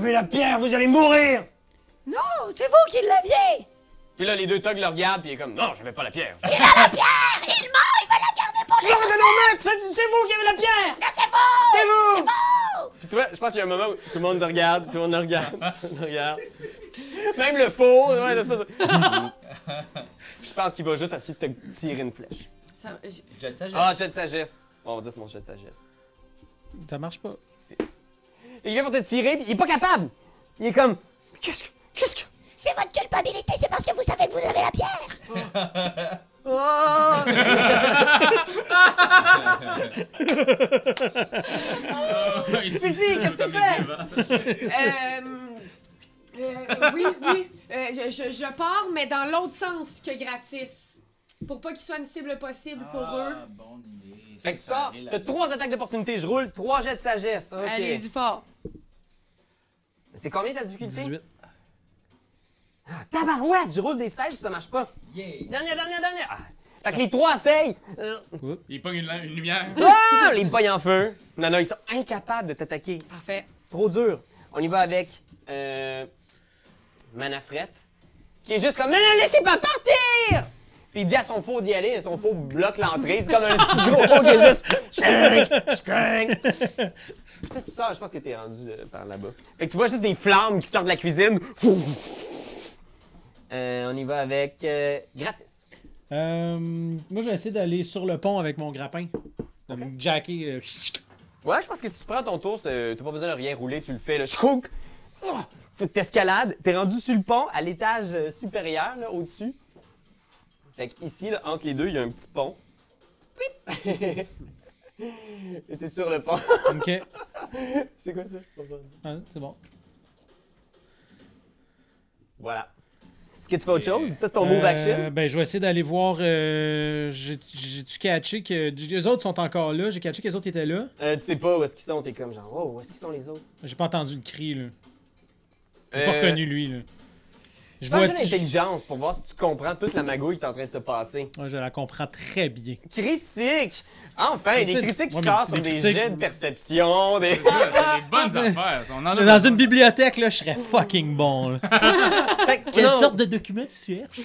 avez la pierre, vous allez mourir! Non, c'est vous qui l'aviez! Puis là, les deux thugs le regardent, puis il est comme, non, j'avais pas la pierre. Il a la pierre! Il ment! Il va la garder pour lui! Non, non, non, mec, c'est vous qui avez la pierre! Non, c'est vous! C'est vous! C'est vous! Puis tu vois, je pense qu'il y a un moment où tout le monde le regarde, tout le monde le regarde, tout le monde le regarde. Même le faux, ouais, l'espèce de... Je pense qu'il va juste essayer de te tirer une flèche. Jet de sagesse. Ah, jet de sagesse. Bon, on va dire c'est mon jet de sagesse. Ça marche pas. 6. Il vient pour te tirer, puis il est pas capable. Il est comme, qu'est-ce que... C'est votre culpabilité, c'est parce que vous savez que vous avez la pierre! Oh! Suffit, qu'est-ce que tu fais? Oui. Je pars, mais dans l'autre sens que gratis. Pour pas qu'ils soient une cible possible pour eux. Bonne idée. Fait que ça, t'as 3 attaques d'opportunité, je roule 3 jets de sagesse. Ok. Allez-y fort. C'est combien ta difficulté? 18. Ah, tabarouette, je roule des 16 puis ça marche pas. Yeah. Dernière. Ah. Fait que les 3 essayent. Il pogne une lumière. Ah! Les pognent en feu. Non, ils sont incapables de t'attaquer. Parfait. C'est trop dur. On y va avec Manafret, qui est juste comme, non, laissez pas partir! Puis il dit à son faux d'y aller, son faux bloque l'entrée. C'est comme un gros faux qui est juste, shink. Tu sors, je pense que t'es rendu par là-bas. Fait que tu vois juste des flammes qui sortent de la cuisine. On y va avec Gratis. Moi, j'ai essayé d'aller sur le pont avec mon grappin. De me jacker. Ouais, je pense que si tu prends ton tour, t'as pas besoin de rien rouler, tu le fais, là. Chkouk! Oh! Faut que t'escalades. T'es rendu sur le pont, à l'étage supérieur, là, au-dessus. Fait qu'ici, là, entre les deux, il y a un petit pont. Pip! Et t'es sur le pont. Ok. C'est quoi ça? Ah, c'est bon. Voilà. Est-ce que tu fais autre chose? Ça, c'est ton move action? Ben, je vais essayer d'aller voir. J'ai-tu catché que. Les autres sont encore là. J'ai catché que les autres étaient là. Tu sais pas où est-ce qu'ils sont, t'es comme genre, oh, où est-ce qu'ils sont les autres? J'ai pas entendu le cri, là. J'ai pas reconnu lui, là. Je Fais un vois. jeu d'intelligence pour voir si tu comprends toute la magouille qui est en train de se passer. Ouais, je la comprends très bien. Critique! Enfin, des critiques qui Ouais, mais sortent sur des des critiques- jets de perception, des... C'est des bonnes affaires. On en a Dans besoin. une bibliothèque, là, je serais fucking bon, là. Fait que, Quelle non, sorte de document tu cherches?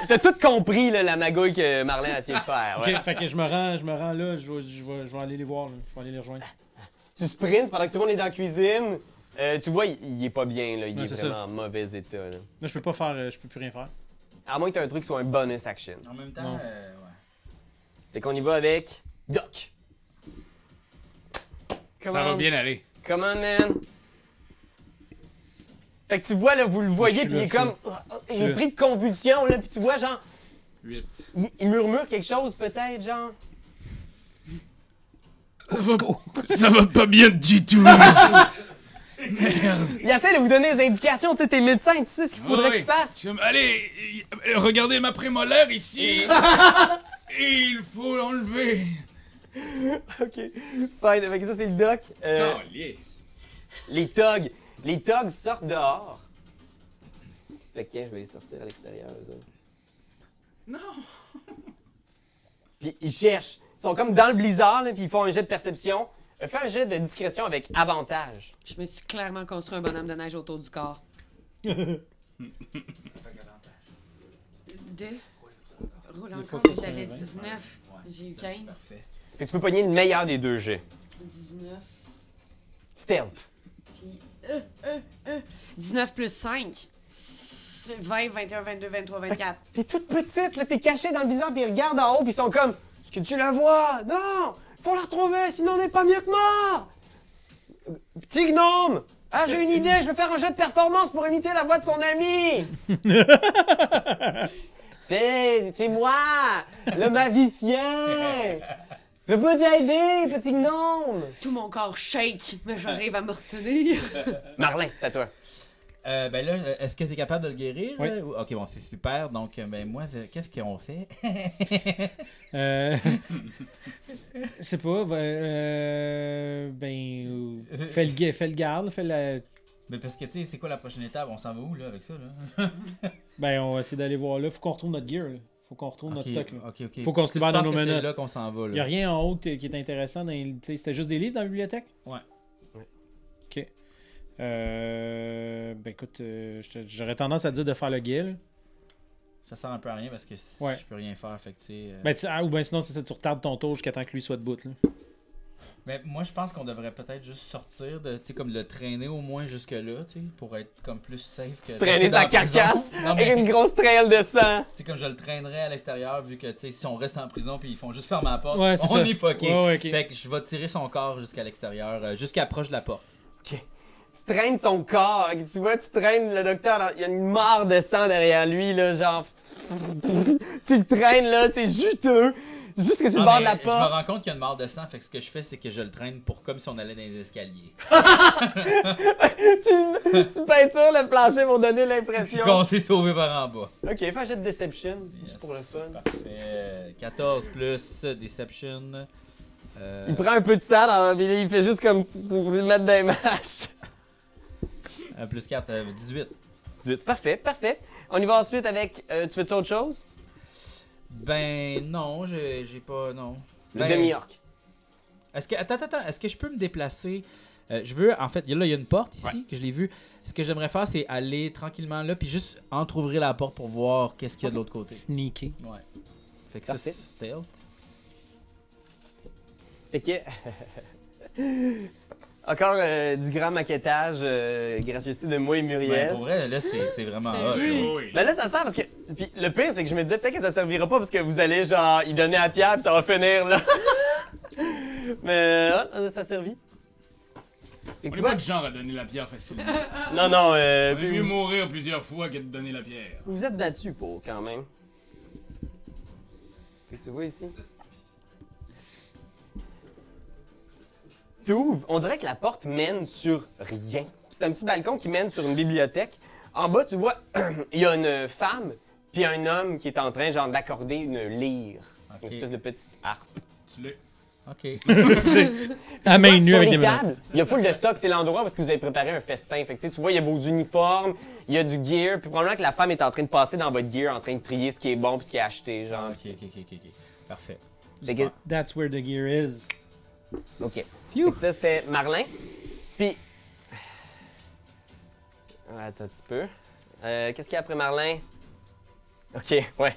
T'as tout compris, là, la magouille que Marlin a essayé de faire. Ouais. Ok, fait que je me rends là, je vais aller les voir, là. Je vais aller les rejoindre. Tu sprints pendant que tout le monde est dans la cuisine. Tu vois, il est pas bien, là. Il Ouais, est c'est vraiment ça. en mauvais état, là. Là, je peux pas faire, je peux plus rien faire. À moins que t'aies un truc qui soit un bonus action. En même temps, Non. ouais. Fait qu'on y va avec Doc. Ça va bien aller. Come on, man. Fait que tu vois, là, vous le voyez, Je suis puis il là, est je suis comme... il est pris de convulsions, là, puis tu vois, genre... 8. Il murmure quelque chose, peut-être, genre... Ça va pas bien du tout. Il essaie de vous donner des indications, tu sais, t'es médecin, tu sais ce qu'il faudrait qu'il fasse. Allez, regardez ma prémolaire ici. Et il faut l'enlever. Ok, fine, avec ça, c'est le Doc. Calice. Les thugs sortent dehors. Fait que je vais les sortir à l'extérieur, eux autres. Non. Puis ils cherchent. Ils sont comme dans le blizzard, là, puis ils font un jet de perception. Fais un jet de discrétion avec avantage. Je me suis clairement construit un bonhomme de neige autour du corps. 2. Roule encore, mais j'avais 19. J'ai eu 15. Parfait. Fait que tu peux pogner le meilleur des deux jets. 19. Stealth. Puis. 19 plus 5. 20, 21, 22, 23, 24. T'es toute petite, là, t'es cachée dans le blizzard, puis ils regardent en haut, puis ils sont comme... Est-ce que tu la vois? Non! Faut la retrouver, sinon on n'est pas mieux que mort! Petit gnome! Ah, j'ai une idée, je vais faire un jeu de performance pour imiter la voix de son ami! C'est moi! Le magicien! Je peux t'aider, petit gnome! Tout mon corps shake, mais j'arrive à me retenir. Marlin, c'est à toi. Ben là, est-ce que tu es capable de le guérir? Oui. Ok, bon, c'est super. Donc, ben moi, qu'est-ce qu'on fait? Je sais pas, fais le garde, fais la... Ben parce que, tu sais, c'est quoi la prochaine étape? On s'en va où, là, avec ça, là? Ben, on va essayer d'aller voir là. Faut qu'on retrouve notre gear, là. Faut qu'on retrouve notre stock, là. Ok. Faut qu'on se libère Tu penses dans nos que c'est menottes. là qu'on s'en va, là. Y a rien en haut qui est intéressant. C'était juste des livres dans la bibliothèque? Ouais. OK. Ben écoute, j'aurais tendance à dire de faire le guild. Ça sert un peu à rien parce que Ouais. je peux rien faire. Fait que, tu sais, Ben, ou ben sinon, c'est ça, tu retardes ton tour jusqu'à temps que lui soit debout. Là. Mais moi, je pense qu'on devrait peut-être juste sortir de, tu sais, comme le traîner au moins jusque-là, tu sais, pour être comme plus safe que. Traîner sa carcasse Non, avec mais, une grosse traîne de sang. tu sais, comme je le traînerais à l'extérieur, vu que, tu sais, si on reste en prison puis ils font juste fermer la porte, Ouais, c'est on ça. est fucké. Ouais, ok. Fait que je vais tirer son corps jusqu'à l'extérieur, jusqu'à proche de la porte. Ok. Tu traînes son corps, ok, tu vois, tu traînes le docteur, il y a une mare de sang derrière lui, là, genre. Tu le traînes, là, c'est juteux. Jusque sur le Ah, bord de mais la je me porte. rends compte qu'il y a une mare de sang, fait que ce que je fais, c'est que je le traîne pour comme si on allait dans les escaliers. Tu peintures le plancher pour donner Puis l'impression. qu'on s'est sauvé par en bas. Ok, fais un jet de Deception, juste Yes, pour le fun. Parfait. 14 plus Deception. Il prend un peu de sang, dans, puis là, il fait juste comme pour le mettre dans les matchs. Plus 4, 18. 18, parfait, parfait. On y va ensuite avec. Tu fais-tu autre chose? Ben non, j'ai pas. Non. Le Ben, demi-orc. Est-ce que. Attends, est-ce que je peux me déplacer? Je veux, en fait, là, il y a une porte ici que je l'ai vue. Ce que j'aimerais faire, c'est aller tranquillement là, puis juste entrouvrir la porte pour voir qu'est-ce qu'il y a de l'autre côté. Sneaky. Ouais. Fait que ça, Parfait. c'est stealth. Fait que. Encore du grand maquettage, gracieuseté de moi et Ben, Muriel. pour vrai, là, c'est vraiment hot. là. Oui. Mais là, ça sert parce que. Puis le pire, c'est que je me disais peut-être que ça servira pas parce que vous allez, genre, y donner à Pierre puis ça va finir, là. Mais ça a servi. Fait que On tu est vois? pas du genre à donner la pierre facilement. Non, non, Vaut puis mieux vous, mourir plusieurs fois que de donner la pierre. vous êtes battu pour, quand même. Fait que tu vois ici. T'ouvres, on dirait que la porte mène sur rien. C'est un petit balcon qui mène sur une bibliothèque. En bas, tu vois, il y a une femme puis un homme qui est en train, genre, d'accorder une lyre. Une Ok. espèce de petite harpe. Tu l'es. Ok. À Tu main vois, nue sur avec les des menottes. tables, il y a full de stock, c'est l'endroit parce que vous avez préparé un festin. Fait que, tu vois, il y a vos uniformes, il y a du gear, puis probablement que la femme est en train de passer dans votre gear, en train de trier ce qui est bon puis ce qui est acheté, genre. Ok. Parfait. Fait que- That's where the gear is. OK. Phew. Et ça, c'était Marlin. Puis. Attends un petit peu. Qu'est-ce qu'il y a après Marlin? OK, ouais.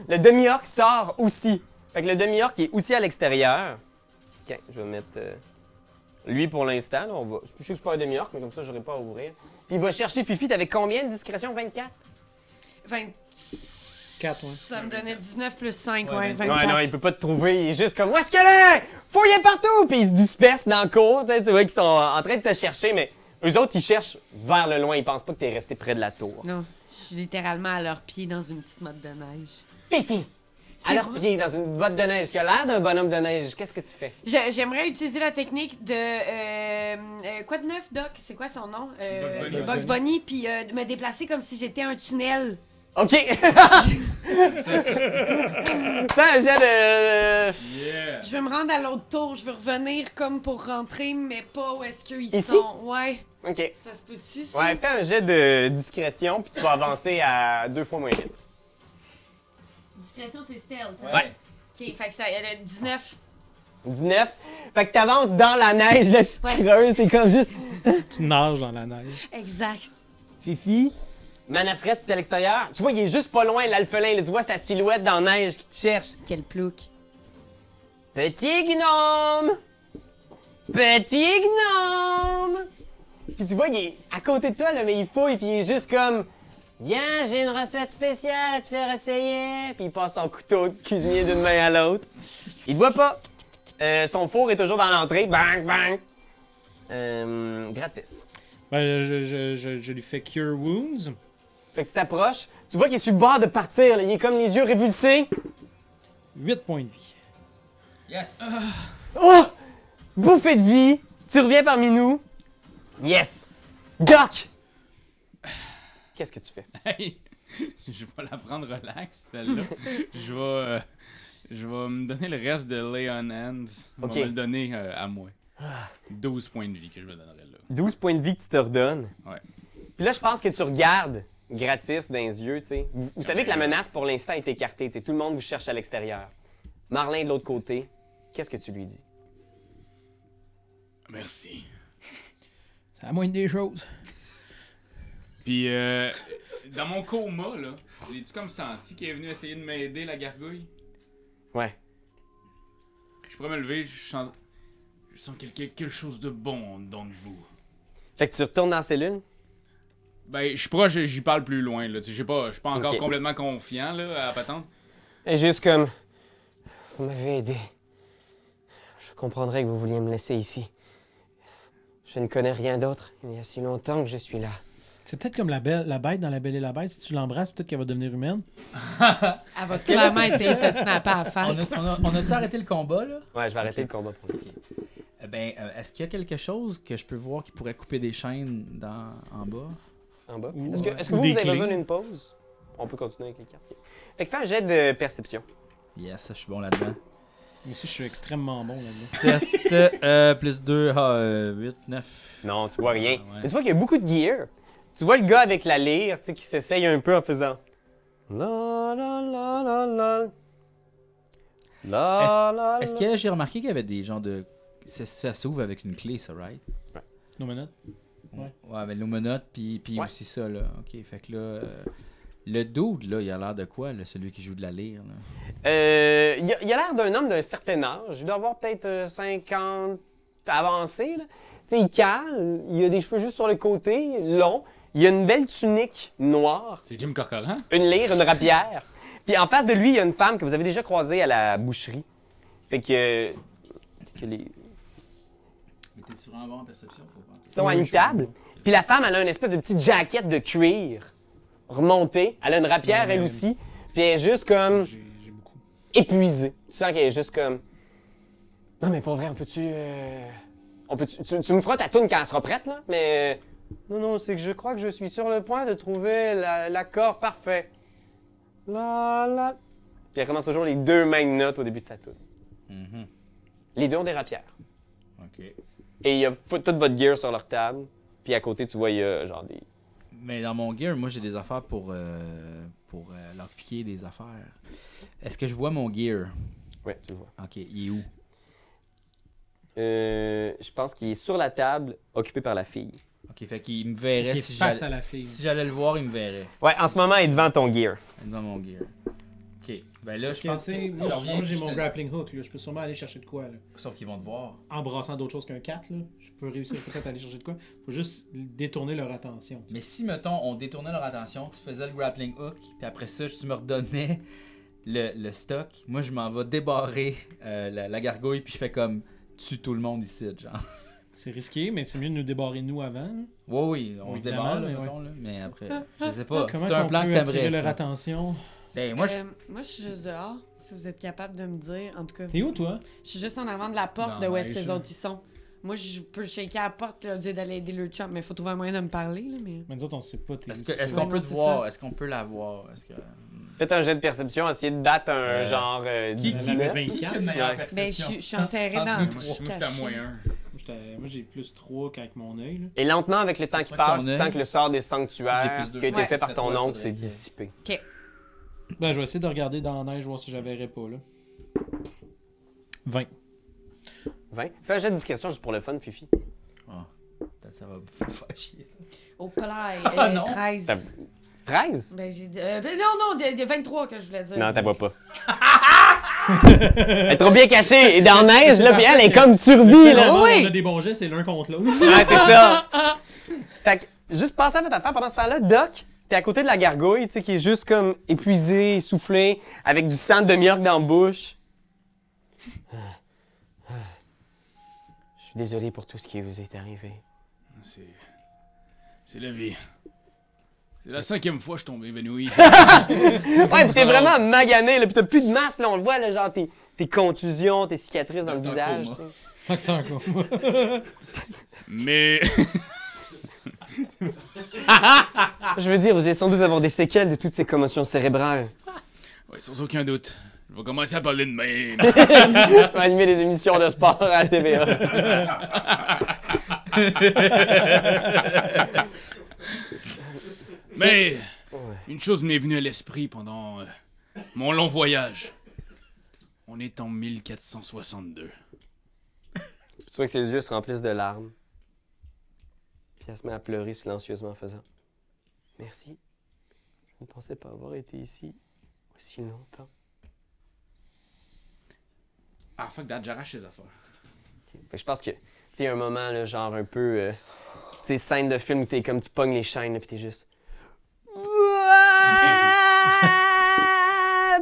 Le demi-orc sort aussi. Fait que le demi-orc est aussi à l'extérieur. OK, je vais mettre lui pour l'instant. là, on va... Je sais que c'est pas un demi-orc, mais comme ça, j'aurai pas à ouvrir. Puis il va chercher Fifi. T'avais combien de discrétion? 24? 20, 4, ouais. ça me donnait 19 plus 5, Ouais, ouais, 24. 24. Ouais, non, il peut pas te trouver. Il est juste comme, où est-ce qu'elle est? Fouillez partout! Puis il se disperse dans le cours. Tu vois qu'ils sont en train de te chercher, mais eux autres, ils cherchent vers le loin. Ils pensent pas que t'es resté près de la tour. Non, je suis littéralement à leurs pieds dans une petite motte de neige. Fifi! À C'est leurs vrai? pieds, dans une botte de neige, qui a l'air d'un bonhomme de neige. Qu'est-ce que tu fais? J'aimerais utiliser la technique de... quoi de neuf, Doc? C'est quoi son nom? Bugs Bunny. Bugs Bunny, puis me déplacer comme si j'étais un tunnel. OK! Fais un jet de... Yeah! Je veux me rendre à l'autre tour, je veux revenir comme pour rentrer, mais pas où est-ce qu'ils Ici? sont. Ouais, OK. ça se peut-tu, ça? Ouais, fais un jet de discrétion, puis tu vas avancer à 2 fois moins vite. Discrétion, c'est stealth. hein? Ouais. Ok, fait que ça... 19. 19. Fait que t'avances dans la neige, là, tu te creuses, t'es comme juste... Tu nages dans la neige. Exact. Fifi, Manafred, tu es à l'extérieur. Tu vois, il est juste pas loin, l'alphelin. Là, tu vois sa silhouette dans la neige qui te cherche. Quel plouc. Petit gnome! Petit gnome! Puis tu vois, il est à côté de toi, là, mais il fouille, puis il est juste comme... Viens, j'ai une recette spéciale à te faire essayer. Puis il passe son couteau de cuisinier d'une main à l'autre. Il te voit pas. Son four est toujours dans l'entrée. Bang, bang. Gratis. Ben, je lui fais Cure Wounds. Fait que tu t'approches. Tu vois qu'il est sur le bord de partir. Là. Il est comme les yeux révulsés. 8 points de vie. Yes! Oh! Bouffée de vie. Tu reviens parmi nous. Yes. Doc! Qu'est-ce que tu fais? Hey! Je vais la prendre relax, celle-là. Je vais me donner le reste de Lay on Hands. Je Ok. vais me le donner à moi. 12 points de vie que je me donnerai là. 12 points de vie que tu te redonnes. Ouais. Puis là, je pense que tu regardes gratis dans les yeux, tu sais. Vous savez que la menace, pour l'instant, est écartée, tu sais. Tout le monde vous cherche à l'extérieur. Marlin, de l'autre côté, qu'est-ce que tu lui dis? Merci. À moins des choses. Puis, dans mon coma, là, j'ai-tu comme senti qu'il est venu essayer de m'aider, la gargouille? Ouais. Je pourrais me lever, je sens quelque chose de bon dans vous. Fait que tu retournes dans la cellule? Ben, je suis proche, j'y parle plus loin, là. Tu sais, je suis pas encore Ok. complètement confiant, là, à la patente. Et juste comme... Vous m'avez aidé. Je comprendrais que vous vouliez me laisser ici. Je ne connais rien d'autre. Il y a si longtemps que je suis là. C'est peut-être comme la bête dans La Belle et la Bête. Si tu l'embrasses, peut-être qu'elle va devenir humaine. Elle va clairement essayer de te snapper à la face. On a-tu arrêté le combat, là? Ouais, je vais arrêter le combat pour l'instant. Est-ce qu'il y a quelque chose que je peux voir qui pourrait couper des chaînes en bas? En bas. Ou- Est-ce que ou vous, des vous avez clés. besoin d'une pause? On peut continuer avec les cartes. Ok. Fait que fais un jet de perception. Yes, je suis bon là-dedans. Moi aussi, je suis extrêmement bon là-dedans. 7 plus 2, 8, 9. Non, tu vois rien. Ouais. Mais tu vois qu'il y a beaucoup de gear. Tu vois le gars avec la lyre, tu sais, qui s'essaye un peu en faisant... La la la la la. La la Est-ce que j'ai remarqué qu'il y avait des genres de... Ça s'ouvre avec une clé, ça, right? Nos menottes. Ouais, mais l'homenote, puis Ouais. aussi ça, là. OK, fait que là... le dude, là, il a l'air de quoi, là, celui qui joue de la lyre, là? Il a l'air d'un homme d'un certain âge. Il doit avoir peut-être 50 avancé, là. Tu sais, il cale, il a des cheveux juste sur le côté, longs. Il a une belle tunique noire, C'est Jim Corcoran? une lyre, une rapière. Puis en face de lui, il y a une femme que vous avez déjà croisée à la boucherie. Fait que les... Mais t'es sûrement bon en perception, faut pas. Ils sont à une table. Puis la femme, elle a une espèce de petite jaquette de cuir remontée. Elle a une rapière, elle aussi. Puis elle est juste comme J'ai beaucoup. épuisée. Tu sens qu'elle est juste comme... Non, mais pour vrai, on peut-tu... Tu me feras ta toune quand elle sera prête, là, mais... Non, c'est que je crois que je suis sur le point de trouver l'accord parfait. La, la... Puis elle commence toujours les deux mêmes notes au début de sa toune. Mhm. Les deux ont des rapières. OK. Et il y a toute votre gear sur leur table. Puis à côté, tu vois, il y a genre des... Mais dans mon gear, moi, j'ai des affaires pour leur piquer des affaires. Est-ce que je vois mon gear? Ouais, tu le vois. OK, il est où? Je pense qu'il est sur la table, occupé par la fille. OK, fait qu'il me verrait Qui est si face j'allais... à la fille. Si j'allais le voir, il me verrait. Ouais, en ce moment, il est devant ton gear. Dans mon gear. OK. Ben là, Parce je que, pense tu sais, que... moi, je reviens, j'ai je mon te- grappling hook, là. Je peux sûrement aller chercher de quoi, là. Sauf qu'ils vont te voir. En brassant d'autres choses qu'un 4, là. Je peux réussir peut-être à aller chercher de quoi. Faut juste détourner leur attention. Mais si, mettons, on détournait leur attention, tu faisais le grappling hook, puis après ça, tu me redonnais le stock, moi, je m'en vais débarrer la gargouille, puis je fais comme tue tout le monde ici, genre. C'est risqué, mais c'est mieux de nous débarrer nous avant. Là. Oui, on Oui, se débarre, là, évidemment, mais mettons, là, mais après, je sais pas. Comment C'est un qu'on plan peut que attirer t'aimerais, leur ça. attention? Ben, moi, Moi, je suis juste dehors, si vous êtes capable de me dire. En tout cas, T'es où, toi? je suis juste en avant de la porte Dans de où la est-ce que les neige, autres ils sont. Moi, je peux shaker à la porte, leur dire d'aller aider le chum, mais il faut trouver un moyen de me parler, là, mais... Mais nous autres, on sait pas. T'es où, est-ce c'est qu'on ça. Ouais, peut non, te c'est voir? ça. Est-ce qu'on peut la voir? Est-ce que... Faites un jet de perception, essayez de battre un genre Qui 19. avait 24? Ouais. Ben, je suis enterrée Ah, dans... nous Moi, j'étais à cachée. moins 1. Moi, j'ai plus 3 qu'avec mon œil. Là. Et lentement, avec le temps qui Pas passe, ton tu œil. sens que le sort des J'ai sanctuaires plus deux. qui a été Ouais. fait par C'est ton toi, oncle faudrait s'est que- dissipé. Ben, je vais essayer de regarder dans la neige, voir si je la verrai pas. Là. 20. 20. Fais un jet de discrétion juste pour le fun, Fifi. Peut-être ça va me faire chier, ça. Au palais, Ah, non. 13. T'as- 13? Ben, j'ai dit... non, de 23 que je voulais dire. Non, t'as vois pas. Elle est trop bien cachée. Et dans la neige, là, puis elle est comme survie, là. Finalement, oui. On a des bons gestes, c'est l'un contre l'autre. Ouais, c'est ça. Fait que, juste passer à votre affaire pendant ce temps-là, Doc, t'es à côté de la gargouille, tu sais, qui est juste comme épuisée, essoufflée, avec du sang de demi-orque dans la bouche. Je suis désolé pour tout ce qui vous est arrivé. C'est la vie. C'est la 5e fois que je tombe évanoui. Ouais, pis t'es vraiment magané, là, pis t'as plus de masque, là, on le voit, là, genre tes contusions, tes cicatrices dans le Dans le visage, coma. tu sais. Fait que t'as encore. Mais Je veux dire, vous allez sans doute avoir des séquelles de toutes ces commotions cérébrales. ouais, sans aucun doute. Je vais commencer à parler de même. On va animer des émissions de sport à la TVA. Mais une chose m'est venue à l'esprit pendant mon long voyage. On est en 1462. Tu vois que ses yeux se remplissent de larmes. Puis elle se met à pleurer silencieusement en faisant « Merci. Je ne pensais pas avoir été ici aussi longtemps. » Ah, fuck that, j'arrache ses affaires. Fait que je pense que, tu sais, il y a un moment, là, genre un peu, tu sais, scène de film où t'es comme, tu pognes les chaînes, là, pis t'es juste...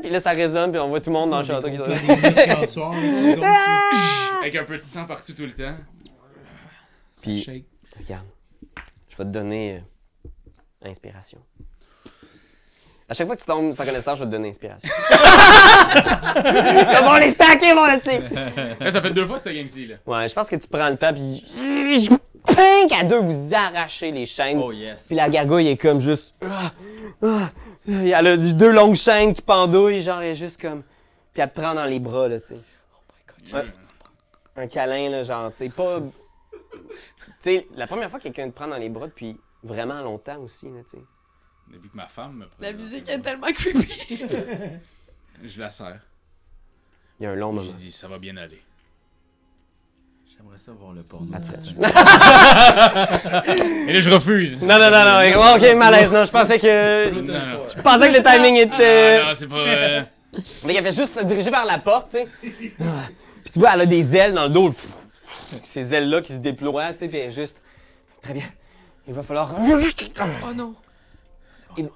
Puis là, ça résonne, puis on voit tout le monde dans le château qui Des muscles en soir, là, Avec un peu de sang partout tout le temps. Puis, shake. regarde, je vais te donner inspiration. À chaque fois que tu tombes sans connaissance, je vais te donner inspiration. Là, on les stacker, mon là-dessus! Là, ça fait 2 fois cette game-ci, là. Ouais, je pense que tu prends le temps, puis... Pink! À deux, vous arrachez les chaînes. Oh yes. Puis la gargouille est comme juste... Elle a 2 longues chaînes qui pendouillent, genre, elle est juste comme... Puis elle te prend dans les bras, là, tu sais. Ouais. Un câlin, là, genre, tu sais, pas... Tu sais, la première fois que quelqu'un te prend dans les bras depuis vraiment longtemps aussi, là, tu sais. Depuis que ma femme me prend. La musique est tellement creepy. Je la serre. Il y a un long moment. J'ai dit, ça va bien aller. J'aimerais ça voir le porno. Et là, je refuse. Non, ok, malaise, non, je pensais que... Non. Je pensais que le timing était... Ah, non, c'est pas... Mais elle fait juste se diriger vers la porte, tu sais. Puis tu vois, elle a des ailes dans le dos. Ces ailes-là qui se déploient, tu sais, puis elle est juste... Très bien. Il va falloir... Oh non. Il va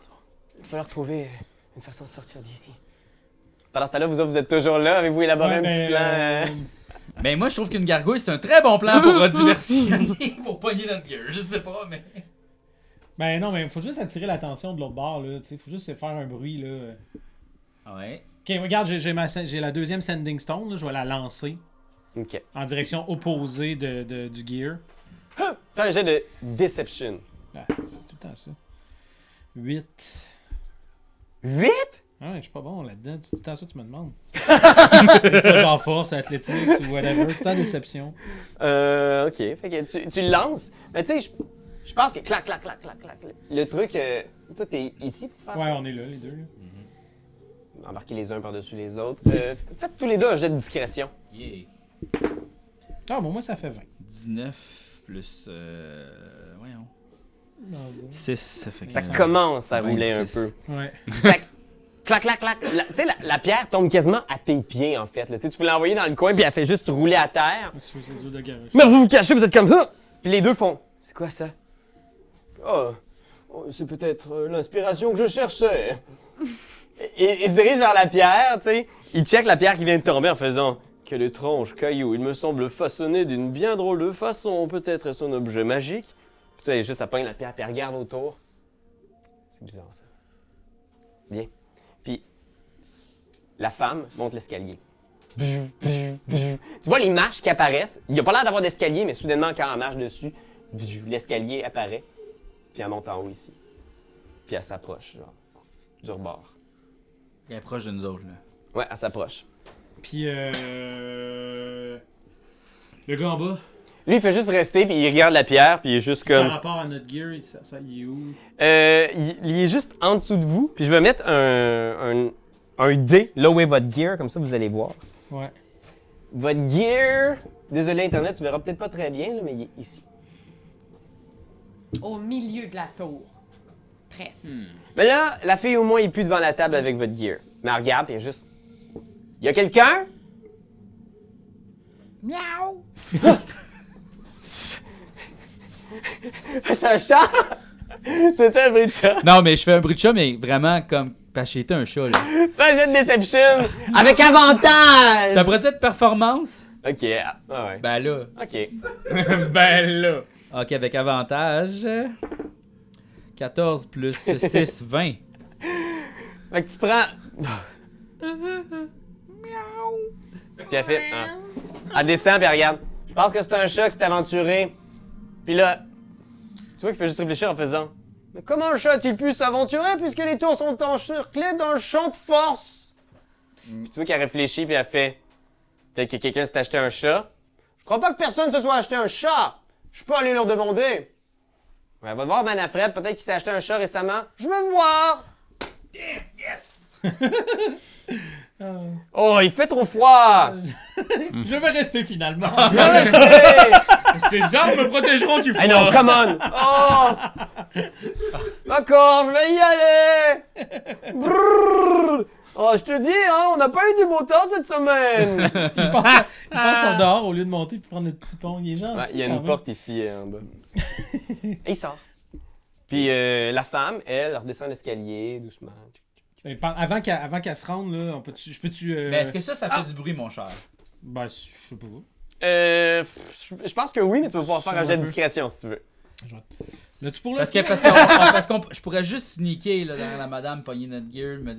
falloir trouver une façon de sortir d'ici. Pendant ce temps-là, vous autres, vous êtes toujours là. Avez-vous élaboré un petit plan? Ben moi, je trouve qu'une gargouille, c'est un très bon plan pour diversionner, pour pogner notre gueule. Je sais pas, mais... Ben non, mais faut juste attirer l'attention de l'autre bord, là. Tu sais, faut juste faire un bruit, là. Ouais. Ok, regarde, j'ai la deuxième Sending Stone, là. Je vais la lancer OK. en direction opposée du gear. Fais un jet de Deception. Ah, c'est tout le temps ça. 8. 8? Ah ouais, je suis pas bon là-dedans. C'est tout le temps ça que tu me demandes. Pas genre force, athlétique ou whatever. Tout le temps déception. OK. Fait que tu le lances. Mais tu sais, je pense que clac. Le truc, toi, t'es ici pour faire Ouais, ça? on est là, les deux. Là. Embarquez les uns par-dessus les autres. Faites tous les deux un jet de discrétion. Yeah. Ah, bon, moi, ça fait 20. 19 plus... voyons. Non, 6, ça fait Ça 15. commence à rouler un 26. peu. ouais. Fait que, clac. Tu sais, la pierre tombe quasiment à tes pieds, en fait. Là. Tu sais, tu voulais l'envoyer dans le coin, puis elle fait juste rouler à terre. C'est dur de garocher. Mais vous vous cachez, vous êtes comme ça. Puis les deux font. C'est quoi ça? Oh, c'est peut-être l'inspiration que je cherchais. Et ils se dirigent vers la pierre, tu sais. Ils checkent la pierre qui vient de tomber en faisant. Quel étrange caillou. Il me semble façonné d'une bien drôle de façon. Peut-être son objet magique. Puis tu sais, juste à peindre la pierre, puis elle regarde autour. C'est bizarre, ça. Bien. Puis, la femme monte l'escalier. Tu vois les marches qui apparaissent. Il n'y a pas l'air d'avoir d'escalier, mais soudainement, quand elle marche dessus, l'escalier apparaît. Puis elle monte en haut ici. Puis elle s'approche, genre, du rebord. Elle est proche de nous autres, là. Ouais, elle s'approche. Puis, le gars en bas, Lui, il fait juste rester, puis il regarde la pierre, puis il est juste par comme... rapport à notre gear, il est où? il est juste en dessous de vous, puis je vais mettre un dé là où est votre gear, comme ça vous allez voir. Ouais. Votre gear... Désolé Internet, tu verras peut-être pas très bien, là, mais il est ici. Au milieu de la tour. Presque. Mais là, la fille au moins est plus devant la table avec votre gear. Mais elle regarde, puis elle est juste... Y a quelqu'un? Miaou! C'est un chat? C'est un bruit de chat? Non, mais je fais un bruit de chat, mais vraiment comme... Parce que j'étais un chat, là. Fais un jet de Deception avec avantage! Ça pourrait être performance? Ok, ouais. Ben là. Ok. Ben là. Ok, avec avantage. 14 plus 6, 20. Fait que tu prends... Puis elle fait... Elle descend, puis elle regarde. Je pense que c'est un chat qui s'est aventuré. Puis là, tu vois qu'il fait juste réfléchir en faisant... Mais comment un chat a-t-il pu s'aventurer puisque les tours sont encerclées dans le champ de force? Puis tu vois qu'elle réfléchit, puis elle fait... Peut-être que quelqu'un s'est acheté un chat. Je crois pas que personne se soit acheté un chat. Je peux aller leur demander. Ouais, va voir Manafred, peut-être qu'il s'est acheté un chat récemment. Je veux voir! Yes! Oh, il fait trop froid! Je vais rester finalement. Restez! Ces armes me protégeront du froid. Hey non, come on! Oh! D'accord, je vais y aller! Brrr! Oh, je te dis, hein, on n'a pas eu du beau temps cette semaine! Il passe par dehors au lieu de monter puis prendre le petit pont. Il est gentil. Ouais, il y a quand une même. porte ici en bas. Et il sort. Puis la femme, elle, redescend l'escalier doucement. Avant qu'elle se rende, là, je peux-tu. Mais est-ce que ça fait du bruit, mon cher? Ben, je sais pas. Je pense que oui, mais tu vas pouvoir faire un jet de discrétion si tu veux. Là-tu pour Parce que je pourrais juste sneaker là, derrière la madame, pogner notre gear, me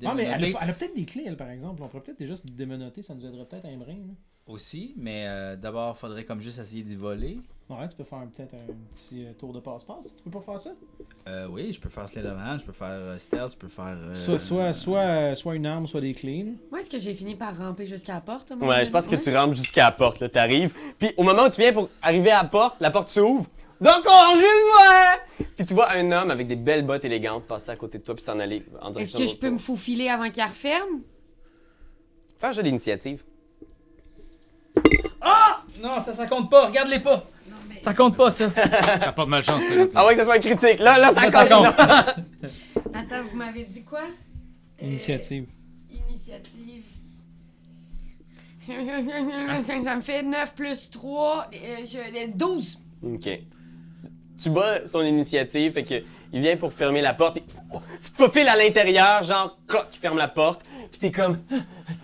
Ah, mais démenoter elle a peut-être des clés, elle, par exemple. On pourrait peut-être déjà se démenoter, ça nous aiderait peut-être un brin. Là. aussi, mais d'abord, faudrait comme juste essayer d'y voler. Ouais, tu peux faire peut-être un petit tour de passe-passe. Tu peux pas faire ça? Oui, je peux faire Slenderman, je peux faire Stealth, je peux faire... Soit une arme, soit des clés. Là. Moi, est-ce que j'ai fini par ramper jusqu'à la porte? moi, Ouais, je pense que tu rampes jusqu'à la porte, là, t'arrives. Puis au moment où tu viens pour arriver à la porte s'ouvre. D'accord, je le vois! Puis tu vois un homme avec des belles bottes élégantes passer à côté de toi puis s'en aller en Est-ce direction que de je l'autre peux me porte. faufiler avant qu'il referme? Fais un jeu d'initiative. Non, ça compte pas, regarde-les pas! Ça compte pas, ça! T'as pas de malchance, ça. Ah ouais, que ce soit un critique. Là, ça Ça compte. Attends, vous m'avez dit quoi? Initiative. Initiative. Ça me fait 9 plus 3, 12. OK. Tu bats son initiative, fait que il vient pour fermer la porte. Tu te faufiles à l'intérieur, genre, cloc, il ferme la porte. Puis t'es comme,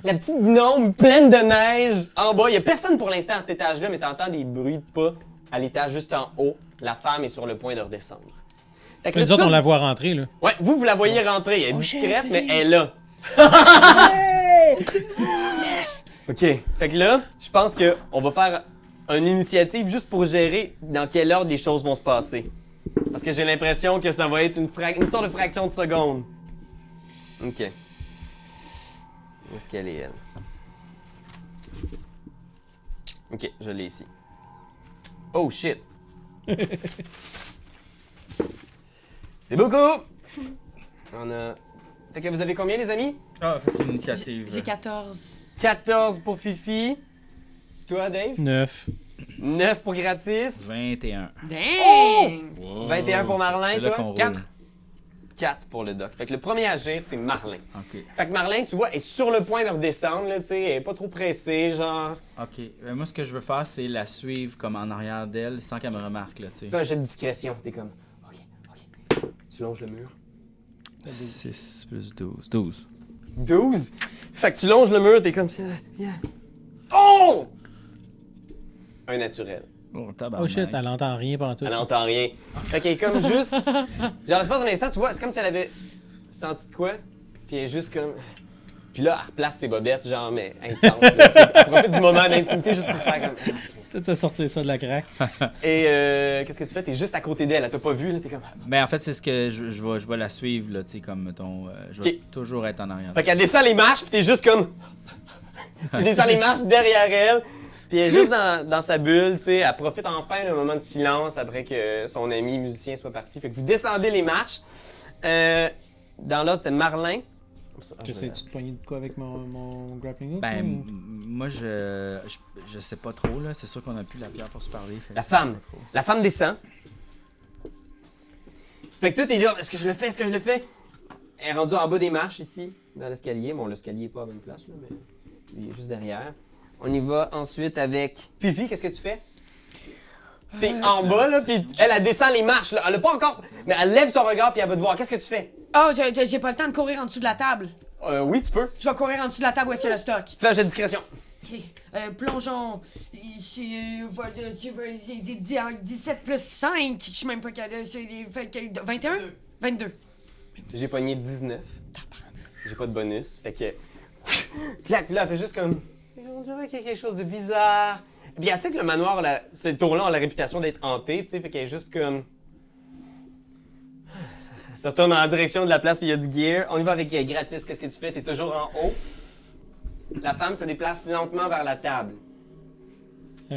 la petite gnome pleine de neige en bas. Il y a personne pour l'instant à cet étage-là, mais t'entends des bruits de pas à l'étage juste en haut. La femme est sur le point de redescendre. Fait que Nous là, autres, tout- on la voit rentrer, là. Ouais, vous la voyez rentrer. Elle est discrète, mais elle est là. OK. Fait que là, je pense qu'on va faire une initiative juste pour gérer dans quel ordre les choses vont se passer. Parce que j'ai l'impression que ça va être une histoire de fraction de seconde. OK. Où est-ce qu'elle est, elle? OK, je l'ai ici. Oh, shit. C'est beaucoup! On a... Fait que vous avez combien, les amis? Ah, c'est une initiative. J'ai 14. 14 pour Fifi. Toi, Dave? 9. 9 pour Gratis. 21. Dang! Wow. 21 pour Marlin, C'est là toi? qu'on roule. 4. 4 pour le doc. Fait que le premier à agir, c'est Marlin. Ok. Fait que Marlin, tu vois, est sur le point de redescendre, là, tu sais, elle est pas trop pressée, genre... Ok. Moi, ce que je veux faire, c'est la suivre comme en arrière d'elle sans qu'elle me remarque, là, tu sais. Fais un jet de discrétion, t'es comme... OK. Tu longes le mur. 6 plus 12. 12. 12? Fait que tu longes le mur, t'es comme ça... Yeah. Oh! Un naturel. Oh, tabarnak. Oh shit, elle entend rien pendant tout. Elle n'entend rien. Fait qu'elle est comme juste... Genre, l'espace d'un instant, tu vois, c'est comme si elle avait senti de quoi, puis elle est juste comme... Puis là, elle replace ses bobettes, genre, mais intense. Là, tu sais. Elle profite du moment d'intimité juste pour faire comme... C'est de sortir ça de la craque. Et qu'est-ce que tu fais? T'es juste à côté d'elle, elle t'a pas vu, là, t'es comme... Ben, en fait, c'est ce que je vais la suivre, là, tu sais, comme, mettons, je vais Ok. toujours être en arrière. Fait qu'elle descend les marches, puis t'es juste comme... Tu descends les marches derrière elle, puis elle est juste dans sa bulle, tu sais. Elle profite enfin d'un moment de silence après que son ami musicien soit parti. Fait que vous descendez les marches. Dans l'autre, c'était Marlin. J'essaie-tu de poigner de quoi avec mon grappling hook? Ben, ou- moi, je sais pas trop, là. C'est sûr qu'on a plus la pierre pour se parler. fait La que- femme. La femme descend. Fait que toi, t'es là, est-ce que je le fais, est-ce que je le fais? Elle est rendue en bas des marches ici, dans l'escalier. Bon, l'escalier est pas à bonne place, là, mais il est juste derrière. On y va ensuite avec Fifi, qu'est-ce que tu fais? T'es en bas, là, puis elle descend les marches, là. Elle a pas encore... Mais elle lève son regard, puis elle va te voir. Qu'est-ce que tu fais? Oh, j'ai pas le temps de courir en dessous de la table. Oui, tu peux. Je vais courir en dessous de la table où est-ce qu'il y a le stock. Fais un jet de discrétion. OK. Plongeons. C'est 17 plus 5. Je suis même pas capable. Fait que 21? 22. J'ai pogné 19. J'ai pas de bonus. Fait que. Clac, puis là, elle fait juste comme. On dirait qu'il y a quelque chose de bizarre. Puis elle sait que le manoir, ce tour-là, a la réputation d'être hanté, tu sais. Fait qu'elle est juste comme. Elle se retourne en direction de la place où il y a du gear. On y va avec Gratis. Qu'est-ce que tu fais? T'es toujours en haut. La femme se déplace lentement vers la table. Je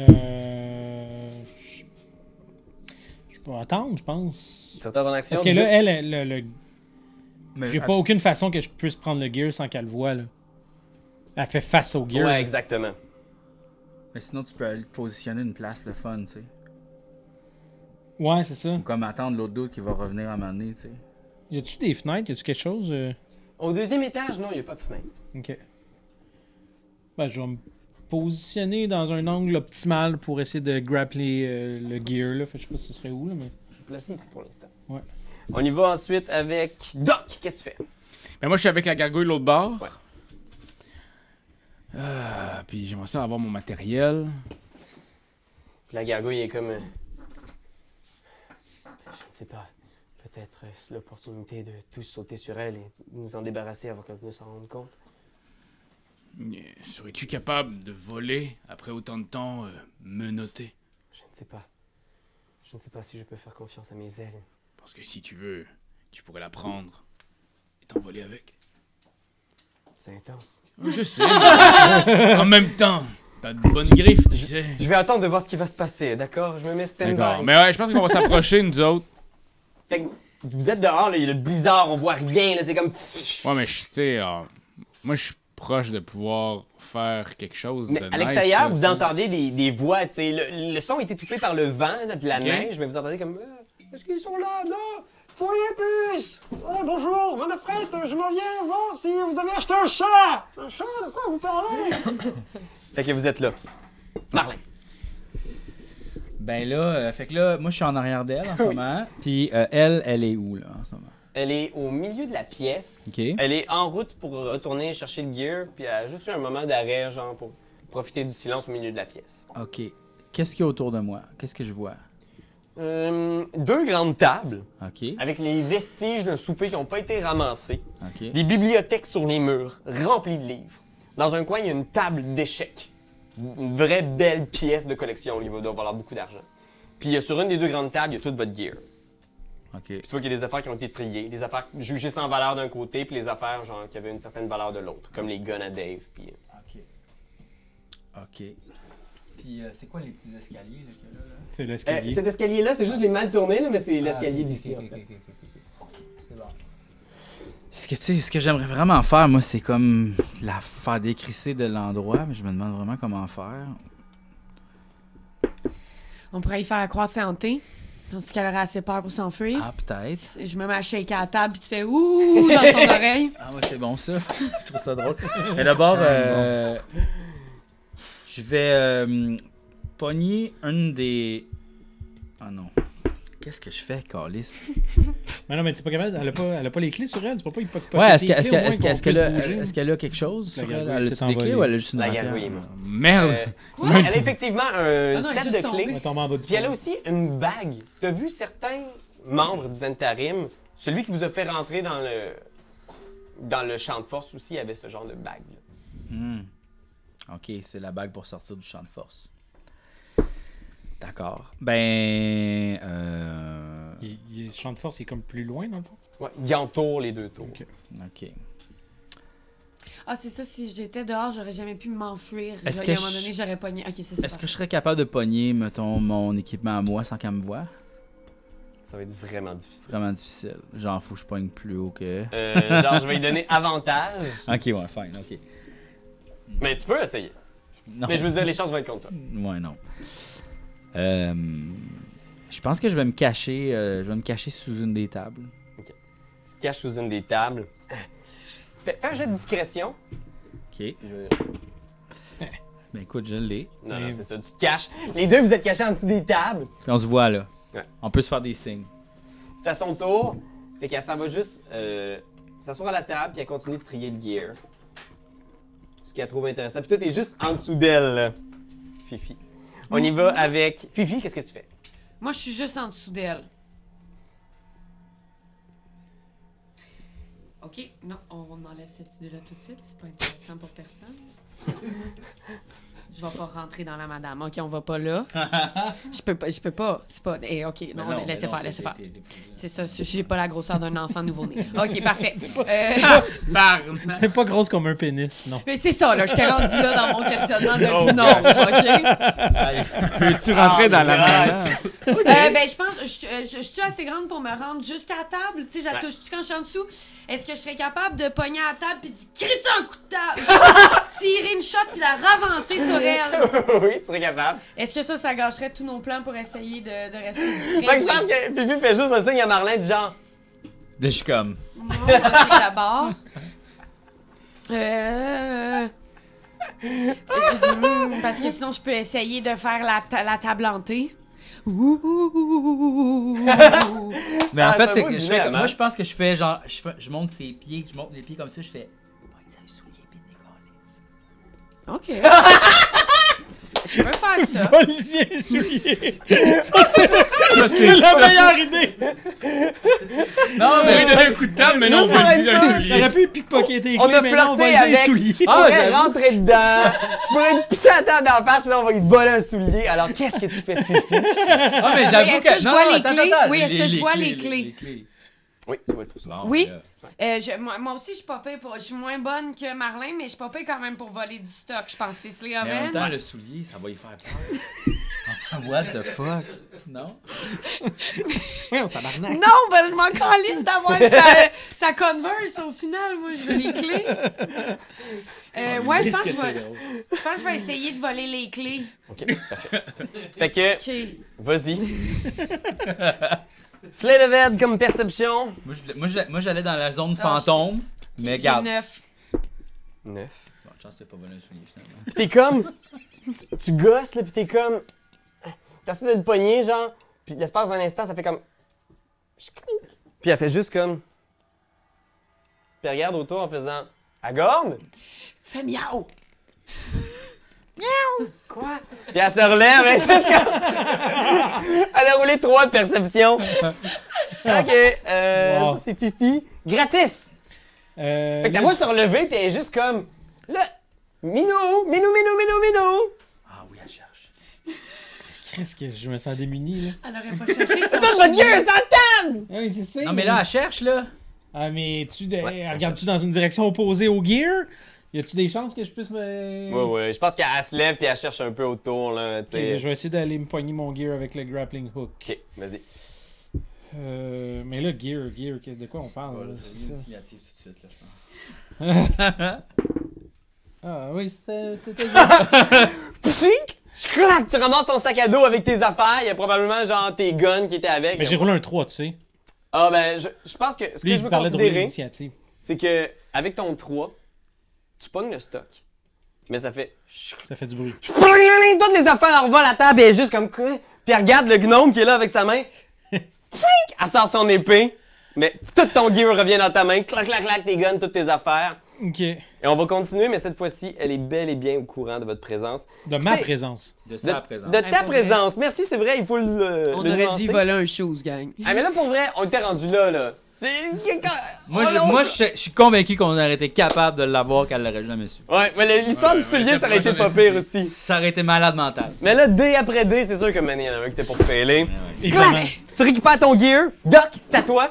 vais attendre, je pense. Tu retends ton action. Parce que là, elle, Mais j'ai pas aucune façon que je puisse prendre le gear sans qu'elle le voie, là. Elle fait face au gear. Ouais, là. exactement. Mais sinon, tu peux aller te positionner une place, le fun, tu sais. Ouais, c'est ça. Ou comme attendre l'autre doute qui va revenir à un moment donné, tu sais. Y a-tu des fenêtres? Y a-tu quelque chose? Au deuxième étage, non, il n'y a pas de fenêtre. Ok. Ben, je vais me positionner dans un angle optimal pour essayer de grappler le gear, là. Fait que je sais pas si ce serait où, là, mais... Je vais placer ici pour l'instant. Ouais. On y va ensuite avec Doc. Qu'est-ce que tu fais? Ben moi, je suis avec la gargouille de l'autre bord. Ouais. Puis j'aimerais ça avoir mon matériel. Puis la gargouille est comme... Je ne sais pas. Peut-être c'est l'opportunité de tous sauter sur elle et nous en débarrasser avant qu'elle ne s'en rende compte. Serais-tu capable de voler après autant de temps menotté? Je ne sais pas. Je ne sais pas si je peux faire confiance à mes ailes. Parce que si tu veux, tu pourrais la prendre et t'envoler avec. C'est intense. Je sais, mais en même temps, t'as de bonnes griffes, tu sais. Je vais attendre de voir ce qui va se passer, d'accord? Je me mets stand-by. D'accord, mais ouais, je pense qu'on va s'approcher, nous autres. Fait que vous êtes dehors, là, il y a le blizzard, on voit rien, là, c'est comme... Ouais, mais tu sais, moi je suis proche de pouvoir faire quelque chose Mais de à nice, l'extérieur, là, vous tu sais. entendez des voix, tu sais. Le son est étouffé par le vent, là, puis la Ok. neige, mais vous entendez comme... Est-ce qu'ils sont là? Non! Voyez plus! Oh, bonjour, Manfred, je m'en viens voir si vous avez acheté un chat! Un chat? De quoi vous parlez? Fait que vous êtes là. Marlin. Ben là, fait que là, moi je suis en arrière d'elle en ce moment. Puis elle est où là en ce moment? Elle est au milieu de la pièce. Ok. Elle est en route pour retourner chercher le gear, puis elle a juste eu un moment d'arrêt, genre, pour profiter du silence au milieu de la pièce. Ok. Qu'est-ce qu'il y a autour de moi? Qu'est-ce que je vois? 2 grandes tables, Ok. avec les vestiges d'un souper qui n'ont pas été ramassés. Ok. Des bibliothèques sur les murs, remplies de livres. Dans un coin, il y a une table d'échecs. Une vraie belle pièce de collection, il va doit valoir beaucoup d'argent. Puis sur une des 2 grandes tables, il y a toute votre gear. Ok. Puis tu vois qu'il y a des affaires qui ont été triées, des affaires jugées sans valeur d'un côté, puis les affaires genre qui avaient une certaine valeur de l'autre, comme les guns à Dave. Puis Ok. Ok. Puis c'est quoi les petits escaliers là, qu'il y a là? C'est l'escalier. cet escalier-là, c'est juste les mal tournés, là, mais c'est l'escalier d'ici. Ok, en fait. ok, ok. C'est bon. Ce que, tu sais, ce que j'aimerais vraiment faire, moi, c'est comme la faire décrisser de l'endroit, mais je me demande vraiment comment faire. On pourrait y faire croire que c'est hanté. Penses-tu qu'elle aurait assez peur pour s'enfuir? Ah, peut-être. Je me mets à shaker à la table puis tu fais ouh dans son oreille. Ah, ouais, c'est bon ça. Je trouve ça drôle. Mais d'abord, je vais pogner une des. Ah non. Qu'est-ce que je fais, Carlis? Mais non, mais t'es pas capable, elle a pas les clés sur elle, tu peux pas y pocket Ouais, les clés, au moins, qu'on puisse bouger. est-ce qu'elle a quelque chose? La Sur elle? gargouille Elle s'est a-tu des clés envolée. ou elle a juste une La rapière? gargouille est morte. Merde! Quoi? Elle a effectivement un Ah non, elle est set juste de tombée. clés. On va tomber en bas du Puis elle a pont. aussi une bague. T'as vu certains membres du Zentarim, celui qui vous a fait rentrer dans le champ de force aussi avait ce genre de bague. Hmm. Ok, c'est la bague pour sortir du champ de force. D'accord. Ben. Le champ de force, il est comme plus loin, dans le fond. Ouais, il entoure les 2 tours. Ok. Ok. Ah, c'est ça, si j'étais dehors, j'aurais jamais pu m'enfuir. Est-ce À que un moment je- donné, j'aurais pogné. Ok, c'est ça. Est-ce que je serais capable de pogner, mettons, mon équipement à moi sans qu'elle me voie? Ça va être vraiment difficile. Vraiment difficile. Genre, faut que je pogne plus haut que. Genre, je vais lui donner avantage, Ok, ouais, fine, ok. mais tu peux essayer. Non. Mais je veux dire, les chances vont être contre toi. Ouais, non. Je pense que je vais me cacher sous une des tables. Tu te caches sous une des tables. Fais un jeu de discrétion. Ok. Ben écoute, je l'ai. Non, c'est ça, tu te caches. Les 2, vous êtes cachés en dessous des tables. Puis on se voit là. Ouais. On peut se faire des signes. C'est à son tour. Fait qu'elle s'en va juste s'asseoir à la table puis elle continue de trier le gear. Ce qu'elle trouve intéressant. Puis toi, t'es juste en dessous d'elle, là. Fifi. On y va avec... Fifi, qu'est-ce que tu fais? Moi, je suis juste en dessous d'elle. Ok, non, on enlève cette idée-là tout de suite. C'est pas intéressant pour personne. Je vais pas rentrer dans la madame. Ok, on va pas là. Je peux pas. C'est pas. Ok, non, laissez faire. C'est ça, j'ai pas la grosseur d'un enfant nouveau-né. Ok, parfait. T'es pas grosse comme un pénis, non. Mais c'est ça, là, je t'ai rendu là dans mon questionnement de non, ok? Peux-tu rentrer dans la Ben, je pense, je suis assez grande pour me rendre jusqu'à la table. Tu sais, j'attouche-tu quand je suis en dessous? Est-ce que je serais capable de pogner à la table puis de crisser un coup de table? Juste tirer une shot puis la ravancer sur naturel. Oui, tu serais capable. Est-ce que ça gâcherait tous nos plans pour essayer de rester discret? Fait que je pense que Fifi fait juste un signe à Marlin du genre. Là, je suis comme. Non, ok, d'abord. Parce que sinon, je peux essayer de faire la table hantée. Mais en Ah, fait, c'est c'est un que beau je dilemme, fais, moi, hein? je pense que je fais genre. Je monte ses pieds, je monte les pieds comme ça, je fais. Pas que ça soulier puis OK. Je peux faire ça. Policier soulier. Ça, c'est Ça, c'est la ça. meilleure idée. Non, On lui donner un coup de table, mais non, on va lui donner un On soulier. aurait pu pickpocketer les On clés, a mais non, on va flirté lui dire avec. soulier. Je pourrais rentrer dedans. Je pourrais me pisser à table d'en face, puis là, on va lui voler un soulier. Alors, qu'est-ce que tu fais, Fifi? Ah, mais j'avoue Est-ce que je non, vois non, les attends, clés? attends, Oui, est-ce que je vois les clés? Oui, tu vois le trousseau. Bon, Oui. ben, Moi aussi, je suis pas pire pour. Je suis moins bonne que Marlin, mais je suis pas pire quand même pour voler du stock. Je pense que c'est mais en même Sleoven. temps, le soulier, ça va y faire peur. Enfin, what the fuck? Non? Oui, on tabarnak. Non, ben, je m'en calisse d'avoir sa Converse au final. Moi, je veux les clés. Ouais, je pense que je vais essayer de voler les clés. Ok, parfait. Fait que, OK. vas-y. Slate of Head comme perception. Moi, j'allais dans la zone Ah, fantôme, mais J'ai garde. 9. 9. Bon, chance, c'est pas voler un soulier finalement. Pis t'es comme. Tu gosses, là, pis t'es comme. T'essaies de le pogner, genre. Pis l'espace d'un instant, ça fait comme. Puis elle fait juste comme. Puis elle regarde autour en faisant. À gorne? Fais miaou. Quoi? Puis elle se relève, hein, c'est ce que. Elle a roulé 3 de perception. Ok, Wow. ça c'est Fifi. Gratis! Fait que ta voix se relever, puis elle est juste comme. Là! Minou! Ah oui, elle cherche. Qu'est-ce que je me sens démuni, là. Elle aurait pas cherché ça. Toute votre gueule, sans table! Ah oui, c'est ça. Non, mais là, elle cherche, là. Ah, mais regardes-tu dans une direction opposée au gear? Y a-tu des chances que je puisse me. Ouais, je pense qu'elle se lève, puis elle cherche un peu autour, là, tu Ok, sais. je vais essayer d'aller me poigner mon gear avec le grappling hook. Ok, vas-y. Mais là, gear, de quoi on parle, là? C'est ça. Initiative tout de suite, là. Ah oui, c'était Pshink! Clac! Tu ramasses ton sac à dos avec tes affaires. Il y a probablement genre tes guns qui étaient avec. Mais j'ai roulé un 3, tu sais. Ah ben, je pense que ce Lui, que je il veux parlait de rouler considérer, l'initiative. c'est que avec ton 3, tu pognes le stock. Mais ça fait. Ça fait du bruit. Je pogne toutes les affaires en revole à la table et elle est juste comme quoi? Puis elle regarde le gnome qui est là avec sa main. Pshink! Elle sort son épée. Mais tout ton gear revient dans ta main. Clac, clac, clac, tes guns, toutes tes affaires. Ok. Et on va continuer, mais cette fois-ci, elle est bel et bien au courant de votre présence. De ma Hey! présence. De ça à présent. De ta pour vrai. présence. Merci, c'est vrai, il faut le. On le aurait nuancer. dû voler un chose, gang. Ah, mais là, pour vrai, on était rendu là, là. C'est. Moi, Oh, non. je suis convaincu qu'on aurait été capable de l'avoir qu'elle l'aurait jamais su. Ouais, mais l'histoire du Ouais, soulier, ouais, ça aurait été jamais pas su. pire aussi. Ça aurait été malade mental. Mais là, dé après dé, c'est sûr que man, il y en a un qui était pour failer. Évidemment. Clac! Tu récupères ton gear. Doc, c'est à toi.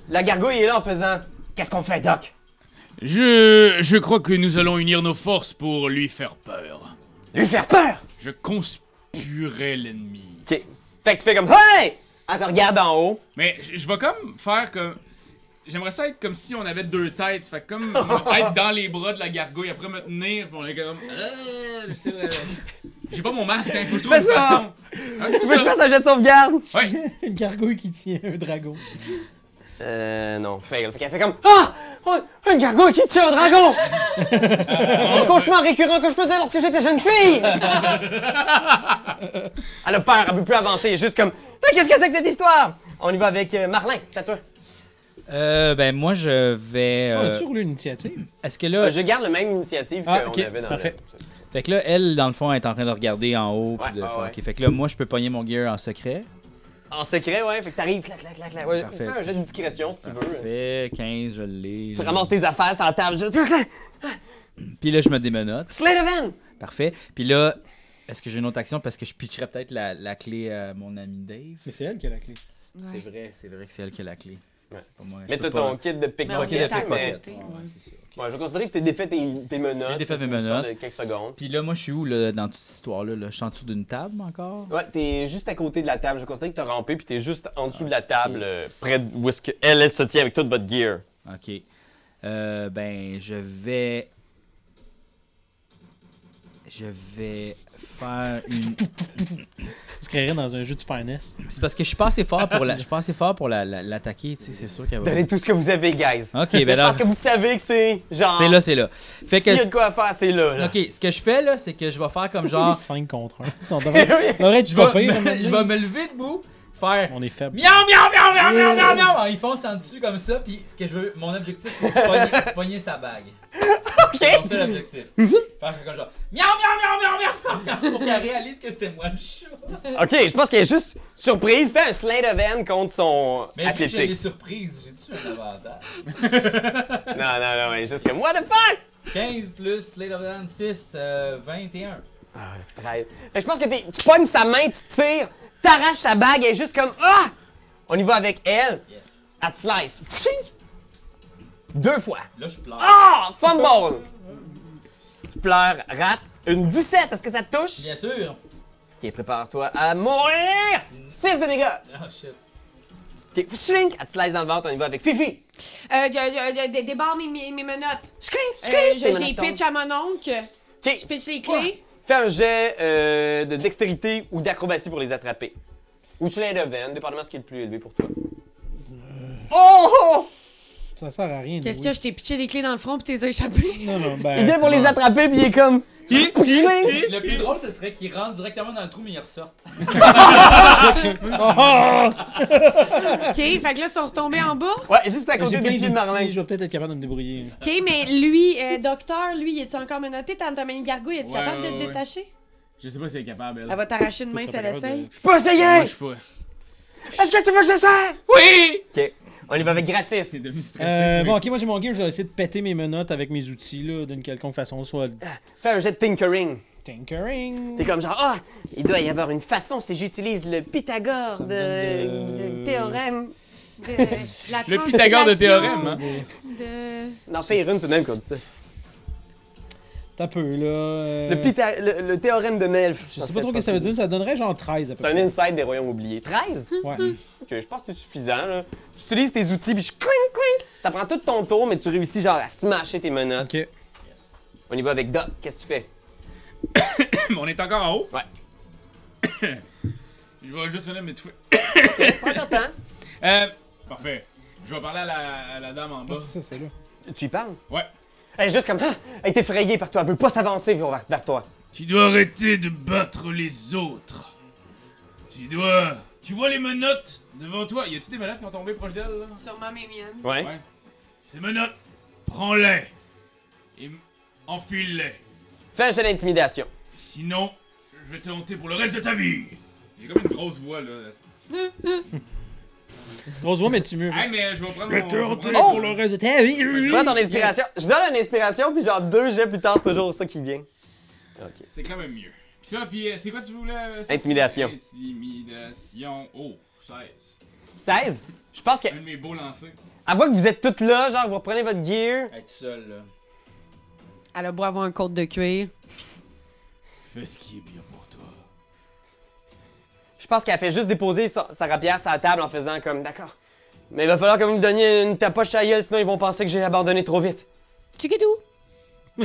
La gargouille est là en faisant. Qu'est-ce qu'on fait, Doc? Je crois que nous allons unir nos forces pour lui faire peur. Lui faire peur! Je conspuerai l'ennemi. Ok. Fait que tu fais comme. Hey! Elle te regarde en haut. Mais je vais comme faire comme... J'aimerais ça être comme si on avait 2 têtes. Fait que comme être dans les bras de la gargouille, après me tenir, pis on est comme... je sais, j'ai pas mon masque, hein, faut que je trouve Fais une ça! façon. Ah, je Tu fais veux que je ça. fasse un jet de sauvegarde? Ouais. Une gargouille qui tient un dragon. Non, fail. Fait qu'elle fait comme. Ah! Une gargouille qui tire un dragon! Un cauchemar récurrent que je faisais lorsque j'étais jeune fille! Elle a peur, elle peut plus avancer, elle est juste comme. Mais qu'est-ce que c'est que cette histoire? On y va avec Marlin, c'est à toi. Ben, moi, je vais. As-tu roulé une initiative? Est-ce que là. Je garde la même initiative Ah, qu'on ok, avait dans parfait. Fait que là, elle, dans le fond, elle est en train de regarder en haut. Puis Ouais, de ouais, faire, ouais. ok. Fait que là, moi, je peux pogner mon gear en secret. En secret, ouais, fait que t'arrives, clac, clac, clac, clac. Ouais, Parfait. fais un jet de discrétion si tu veux. Parfait, 15, je l'ai. Tu ramasses tes affaires sur la table, je. Puis là, je me démenote. Slay the van! Parfait. Puis là, est-ce que j'ai une autre action parce que je pitcherais peut-être la clé à mon ami Dave? Mais c'est elle qui a la clé. C'est vrai que c'est elle qui a la clé. Ouais. C'est pas moi. Mais Je t'as peux pas- ton kit de Mais on est pickpocket, à mais. côté. Ouais, Ouais. c'est ça. Ouais, je vais considérer que t'as défait tes menottes. J'ai défait c'est mes une histoire menottes. de quelques secondes. Puis là, moi, je suis où là, dans toute cette histoire-là? Là? Je suis en dessous d'une table encore? Ouais, t'es juste à côté de la table. Je considère que t'as rampé, puis t'es juste en dessous de la table, près de où est-ce qu'elle se tient avec toute votre gear. Ok. Ben, je vais. je vais faire une. Tu se créerais dans un jeu de Super NES. C'est parce que je suis pas assez fort pour l'attaquer, tu sais, c'est sûr qu'elle va. Donnez tout ce que vous avez, guys. Ok, Je ben là. pense que vous savez que c'est genre. C'est là. Fait S'il que. y a de quoi faire, c'est là. Ok, ce que je fais là, c'est que je vais faire comme genre. 5 contre 1. On devrait être Je pas vais, pire. je vais me lever debout, faire. On est faible. Miaou, miaou, miaou, miaou, miaou, miaou, miaou. Il fonce en dessus comme ça, puis ce que je veux, mon objectif, c'est de pogner sa bague. C'est mon seul objectif. Faire comme genre, miaou, miaou, miaou, miaou, miaou, miaou, pour qu'elle réalise que c'était moi le chat. Ok, je pense qu'elle est juste surprise. Fais un slate of hand contre son Mais vu que j'ai les athlétique. surprises, j'ai-tu un avantage? Non, mais juste comme, what the fuck? 15 plus Slate of the Hand 6, 21. Ah, 13. Fait que je pense que tu pognes sa main, tu tires, t'arraches sa bague, elle est juste comme, ah! On y va avec elle. Yes. Elle te slice. Pshing! 2 fois. Là, je pleure. Ah! Fumble! Tu pleures, rate. Une 17, est-ce que ça te touche? Bien sûr. Ok, prépare-toi à mourir! 6 de dégâts! Oh shit. Ok, pshing! Elle te slice dans le ventre, on y va avec Fifi. Débarre mes menottes. J'ai pitch. pitch à mon oncle. Ok, Je pitch les clés. fais un jet de dextérité ou d'acrobatie pour les attraper. Ou slide of hand, dépendamment de ce qui est le plus élevé pour toi. Oh! Ça sert à rien. de Qu'est-ce jouer. qu'il y a? Je t'ai pitché des clés dans le front pis t'es échappé. Non, ben. Il vient pour les attraper puis il est comme. Pshing! Le plus drôle, ce serait qu'il rentre directement dans le trou, mais il ressort. Ok, fait que là, ils sont retombés en bas. Ouais, juste à J'ai côté des plein pieds de Marlin. d'outils, je vais peut-être être capable de me débrouiller. Ok, mais lui, docteur, lui, es-tu encore menotté? T'as une gargouille, es-tu Ouais, capable de te ouais. détacher? Je sais pas si elle est capable, elle. Elle va t'arracher une main Tu si seras elle pas capable essaye. Je peux essayer! Moi, je suis pas. Est-ce que tu veux que j'essaie? Oui! Ok, on y va avec C'est gratis. devenu stressé. Bon, ok, moi j'ai mon gear, je vais essayer de péter mes menottes avec mes outils, là, d'une quelconque façon, soit Fais un jet de tinkering. tinkering. T'es comme genre, ah, il doit y avoir une façon si j'utilise le Pythagore Ça me de, donne de théorème. La Le Pythagore de théorème, hein? De... Non, fais une, c'est même qu'on dit ça. T'as peu, là. Le théorème de Melf. Je sais pas trop ce que ça veut dire, ça donnerait genre 13 à peu C'est un près. inside des royaumes oubliés. 13? Ouais. Ok, je pense que c'est suffisant, là. Tu utilises tes outils, puis je clink, clink. Ça prend tout ton tour, mais tu réussis genre à smasher tes menottes. Ok. On y va avec Doc. Qu'est-ce que tu fais? On est encore en haut. Ouais. Je vais juste venir m'étouffer. Prends ton temps. Parfait. Je vais parler à la dame en bas. C'est ça, c'est là. Tu y parles? Ouais. Elle est juste comme, ah, elle est effrayée par toi. Elle veut pas s'avancer vers toi. Tu dois arrêter de battre les autres. Tu vois les menottes devant toi? Y a-tu des menottes qui ont tombé proche d'elle, là? Sûrement mes miennes. Ouais. Ouais. Ces menottes, prends-les. Et enfile-les. Fais un jeu d'intimidation. Sinon, je vais te hanter pour le reste de ta vie. J'ai comme une grosse voix, là. Grosse voix, mais tu mûres. Hey, mais je vais prendre Je vais te mon... hanter Oh! pour le reste de ta vie. Tu prends ton inspiration. Je donne une inspiration, puis genre 2 jets plus tard, c'est toujours ça qui vient. Ok. C'est quand même mieux. Pis ça, pis c'est quoi tu voulais? Intimidation. Intimidation. Oh, 16. 16? Je pense qu'elle Un de mes beaux lancers. voit que vous êtes toutes là, genre vous reprenez votre gear. Elle est tout seule, là. Elle a beau avoir un côte de cuir. Fais ce qui est bien pour toi. Je pense qu'elle fait juste déposer sa rapière sur la table en faisant comme d'accord. Mais il va falloir que vous me donniez une tapoche à gueule, sinon ils vont penser que j'ai abandonné trop vite. Chiquidou.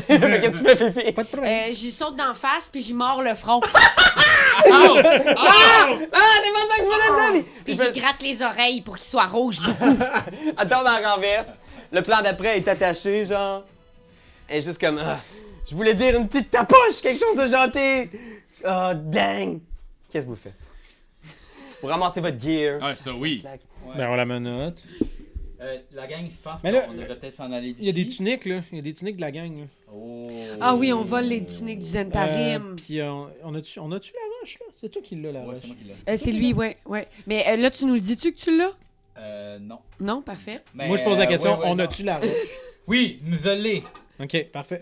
Qu'est-ce que tu fais, Fifi? Pas de problème. J'y saute d'en face puis j'y mords le front. Ah, c'est pas ça que je voulais dire! Puis j'y gratte les oreilles pour qu'il soit rouge beaucoup. Elle tombe en renverse. Le plan d'après est attaché, genre. Elle est juste comme. Ah, je voulais dire une petite tapoche, quelque chose de gentil. Oh, dang! Qu'est-ce que vous faites? Vous ramassez votre gear. Ah, ça oui. Ben, on la menotte. La gang, je pense Mais là, qu'on devrait peut-être s'en aller Il y a des d'ici. tuniques, là. Il y a des tuniques de la gang, là. Oh. Ah oui, on vole les tuniques du Zentarim. Puis on a-tu la roche, là? C'est toi qui l'as, la Ouais, roche. c'est moi qui l'ai. C'est lui, ouais. Mais là, tu nous le dis-tu que tu l'as? Non. Non, parfait. Mais, Moi, je pose la question, ouais, on non. a-tu la roche? Oui, nous allons. Ok, parfait.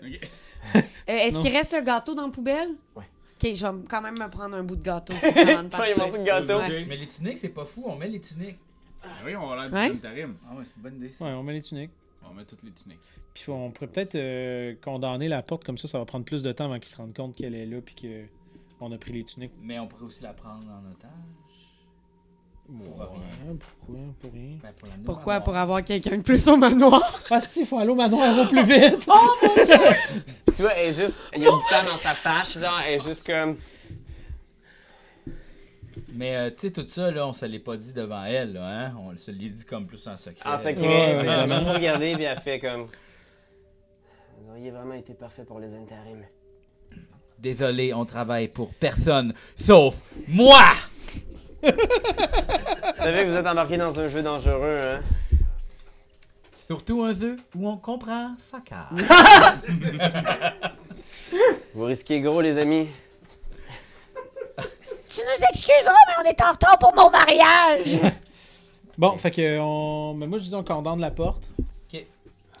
Est-ce Sinon- qu'il reste un gâteau dans la poubelle? Ouais. Ok, je vais quand même me prendre un bout de gâteau. avant de Tu vas y partir. manger le gâteau. Ouais. Mais les tuniques, c'est pas fou, on met les tuniques. Ah oui, on va l'air Ouais. du Santarim. Ah ouais, c'est une bonne idée. ça. Ouais, on met les tuniques. On met toutes les tuniques. Puis on pourrait peut-être condamner la porte comme ça va prendre plus de temps avant qu'ils se rendent compte qu'elle est là puis qu'on a pris les tuniques. Mais on pourrait aussi la prendre en otage. Ouais, pourquoi? Pour rien. Ben, pour l'amener au Pourquoi? manoir. Pour avoir quelqu'un de plus au manoir? Ah, si, il faut aller au manoir au plus vite! Tu vois, elle est juste. Il y a du sang dans sa face, genre, elle est juste comme. Mais tu sais, tout ça, là, on se l'est pas dit devant elle, là, hein? On se l'est dit comme plus en secret. En secret, Ouais, tu sais, ouais, elle a ouais. juste regardé, puis elle fait comme. Vous auriez vraiment été parfait pour les intérims. Désolé, on travaille pour personne, sauf moi! Vous savez que vous êtes embarqué dans un jeu dangereux, hein? Surtout un jeu où on comprend sa carte. Vous risquez gros, les amis. Tu nous excuseras, mais on est en retard pour mon mariage. Bon, fait que mais moi je dis on condamne la porte. Ok.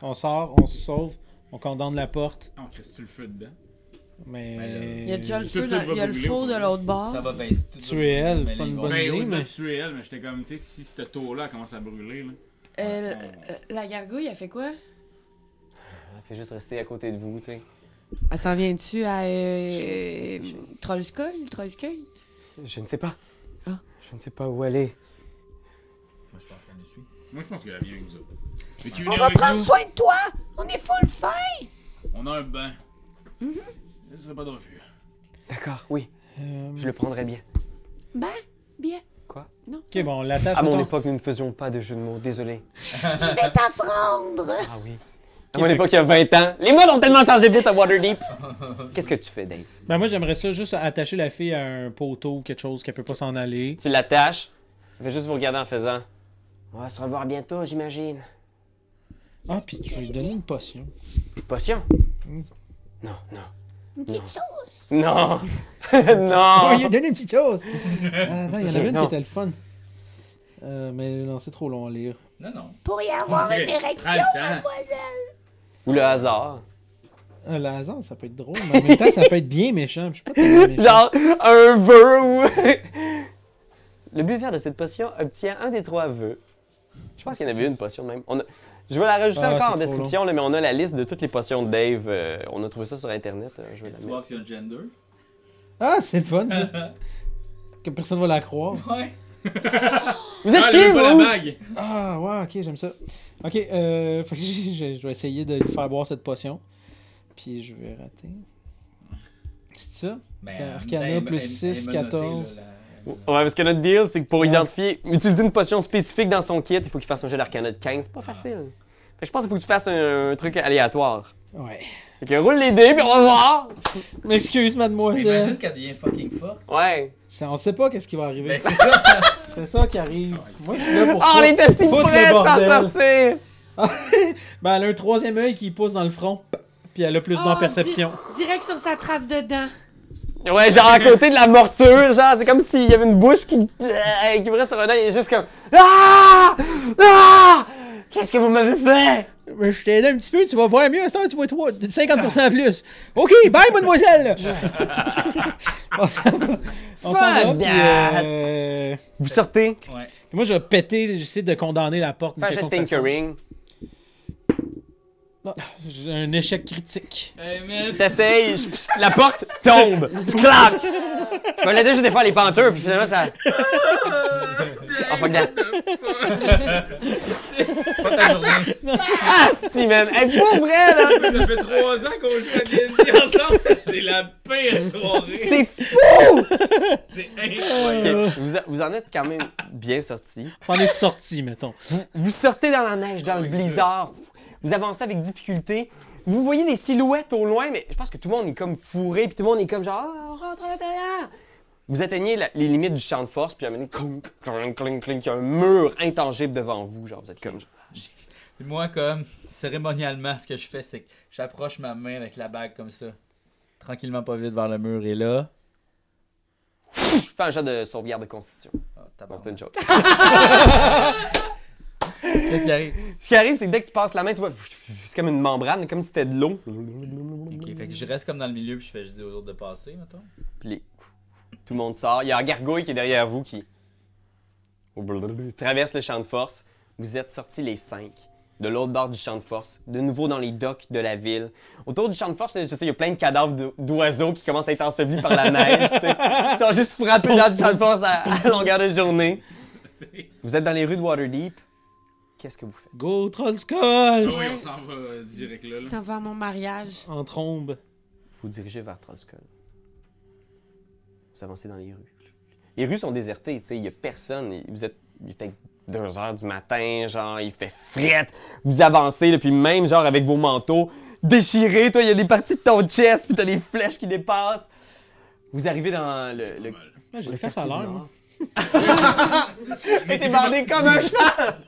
On sort, on se sauve, on condamne la porte. Oh, Chris, tu le feu dedans. Mais. Ben là, Il y a déjà le Tout feu, va il y a le brûler, four de ouais. l'autre bord. Ça va bien. Tuer elle, pas une bonne Ben, idée, au-delà mais- de tuer elle, mais j'étais comme, tu sais, si ce tour-là commence à brûler, là. La gargouille, elle fait quoi? Elle fait juste rester à côté de vous, tu sais. Elle s'en vient dessus à Trollskull? Je ne sais pas. Ah. Je ne sais pas où elle est. Moi, je pense qu'elle nous suit. Moi, je pense qu'elle vient avec nous autres. Mais tu On viens va avec prendre nous? soin de toi. On est full fin. On a un bain. Ce serait pas de refus. D'accord, oui. Euh, Je le prendrai bien. Ben, bien. Quoi? Non, Ok, bon, on l'attache. À mon mettons. époque, nous ne faisions pas de jeux de mots, désolé. je vais t'apprendre. Ah oui. À mon époque, il y a 20 ans. Les modes ont tellement changé vite à Waterdeep. Qu'est-ce que tu fais, Dave? Ben, moi j'aimerais ça juste attacher la fille à un poteau ou quelque chose qu'elle peut pas s'en aller. Tu l'attaches. Je vais juste vous regarder en faisant. On va se revoir bientôt, j'imagine. Ah, puis je vais lui donner une potion. Potion? Non, non. Une petite sauce. Non! Oh, non! il a donné une petite chose! Non, il y en avait une Non. qui était le fun. Mais non, c'est trop long à lire. Non, non. Pour y avoir Ok, une érection, prends le temps. mademoiselle. Ou le hasard. Le hasard, ça peut être drôle, mais en même temps, ça peut être bien méchant. Je suis pas tellement méchant. Genre, un vœu ou. Le buveur de cette potion obtient un des 3 vœux. Je pense qu'il y en avait une potion même. Je vais la rajouter Ah, encore en c'est trop description, là, mais on a la liste de toutes les potions de Dave. On a trouvé ça sur internet. Je vais la Tu mettre. vois qu'il y a un gender. Ah, c'est le fun, ça. Que personne va la croire. Ouais. Vous êtes Ah, qui, elle veut pas la vous? bague! Ah, ouais, ok, j'aime ça. Ok, fait que je vais essayer de lui faire boire cette potion. Puis je vais rater. C'est ça? Ben, Arcana plus 6, 14. Ouais, parce que notre deal, c'est que pour identifier, utiliser une potion spécifique dans son kit, il faut qu'il fasse un jet d'arcana de 15. C'est pas facile. Fait que je pense qu'il faut que tu fasses un truc aléatoire. Ouais. Fait que roule les dés, puis on va voir! M'excuse, Imagine mademoiselle. qu'elle devient fucking forte. Ouais. On sait pas qu'est-ce qui va arriver. Ben, c'est ça. C'est ça qui arrive. Moi, je suis là pour Oh, on ça. était si Foutre le près de s'en bordel. sortir! Ben, elle a un troisième œil qui pousse dans le front. Puis elle a plus dans Oh, perception. Direct sur sa trace de dents. Ouais, genre à côté de la morsure, genre, c'est comme s'il y avait une bouche qui ouvrait sur un œil, il est juste comme Ah! Ah! Qu'est-ce que vous m'avez fait? Ben, je t'ai aidé un petit peu, tu vas voir mieux. À cette heure, tu vois 50% plus. OK, bye, mademoiselle! On s'en va. On s'en va, Fuck puis, that. Vous sortez, Ouais. moi, je vais péter, j'essaie de condamner la porte. fais un jet de quelconque façon. tinkering. Non, j'ai un échec critique. Hey, man! T'essayes, la porte tombe, je claque! Je me l'aidais juste des fois les pentures, puis finalement ça. Oh fuck that. Pas ta journée. Ah, si, man! Hey, pour vrai, là! Ça fait 3 ans qu'on joue à D&D ensemble! C'est la pire soirée! C'est fou! C'est incroyable! Ok, vous en êtes quand même bien sortis. On est sorti, mettons. Vous sortez dans la neige, dans le blizzard. Vous avancez avec difficulté. Vous voyez des silhouettes au loin, mais je pense que tout le monde est comme fourré, puis tout le monde est comme genre, ah, on rentre à l'intérieur. Vous atteignez les limites du champ de force, puis à un moment donné, clink, clink, clink, clink, il y a un mur intangible devant vous. Genre, vous êtes comme. Puis moi, comme, cérémonialement, ce que je fais, c'est que j'approche ma main avec la bague comme ça. Tranquillement, pas vite vers le mur, et là. Je fais un jet de sauvegarde de constitution. Oh, Non, c'était une joke. Qu'est-ce qui arrive? Ce qui arrive, c'est que dès que tu passes la main, tu vois, c'est comme une membrane, comme si c'était de l'eau. Ok, fait que je reste comme dans le milieu, puis je fais juste dire aux autres de passer, mettons. Puis tout le monde sort. Il y a un gargouille qui est derrière vous qui traverse le champ de force. Vous êtes sortis les 5 de l'autre bord du champ de force, de nouveau dans les docks de la ville. Autour du champ de force, je sais, il y a plein de cadavres d'oiseaux qui commencent à être ensevelis par la neige. Tu sais. Ils sont juste frappés dans le champ de force à longueur de journée. Vous êtes dans les rues de Waterdeep. Qu'est-ce que vous faites? Go Troll Skull! Ah oui, on s'en va direct là. Ça va à mon mariage. En trombe. Vous dirigez vers Trollskull. Vous avancez dans les rues. Les rues sont désertées, tu sais, il n'y a personne. Il est peut-être 2 h du matin, genre, il fait frette. Vous avancez, là, puis même, genre, avec vos manteaux déchirés, toi, il y a des parties de ton chest, puis t'as des flèches qui dépassent. Vous arrivez dans le Ouais, j'ai le fait ça à quartier l'heure, du moi. Nord. Et t'es bandé comme un cheval!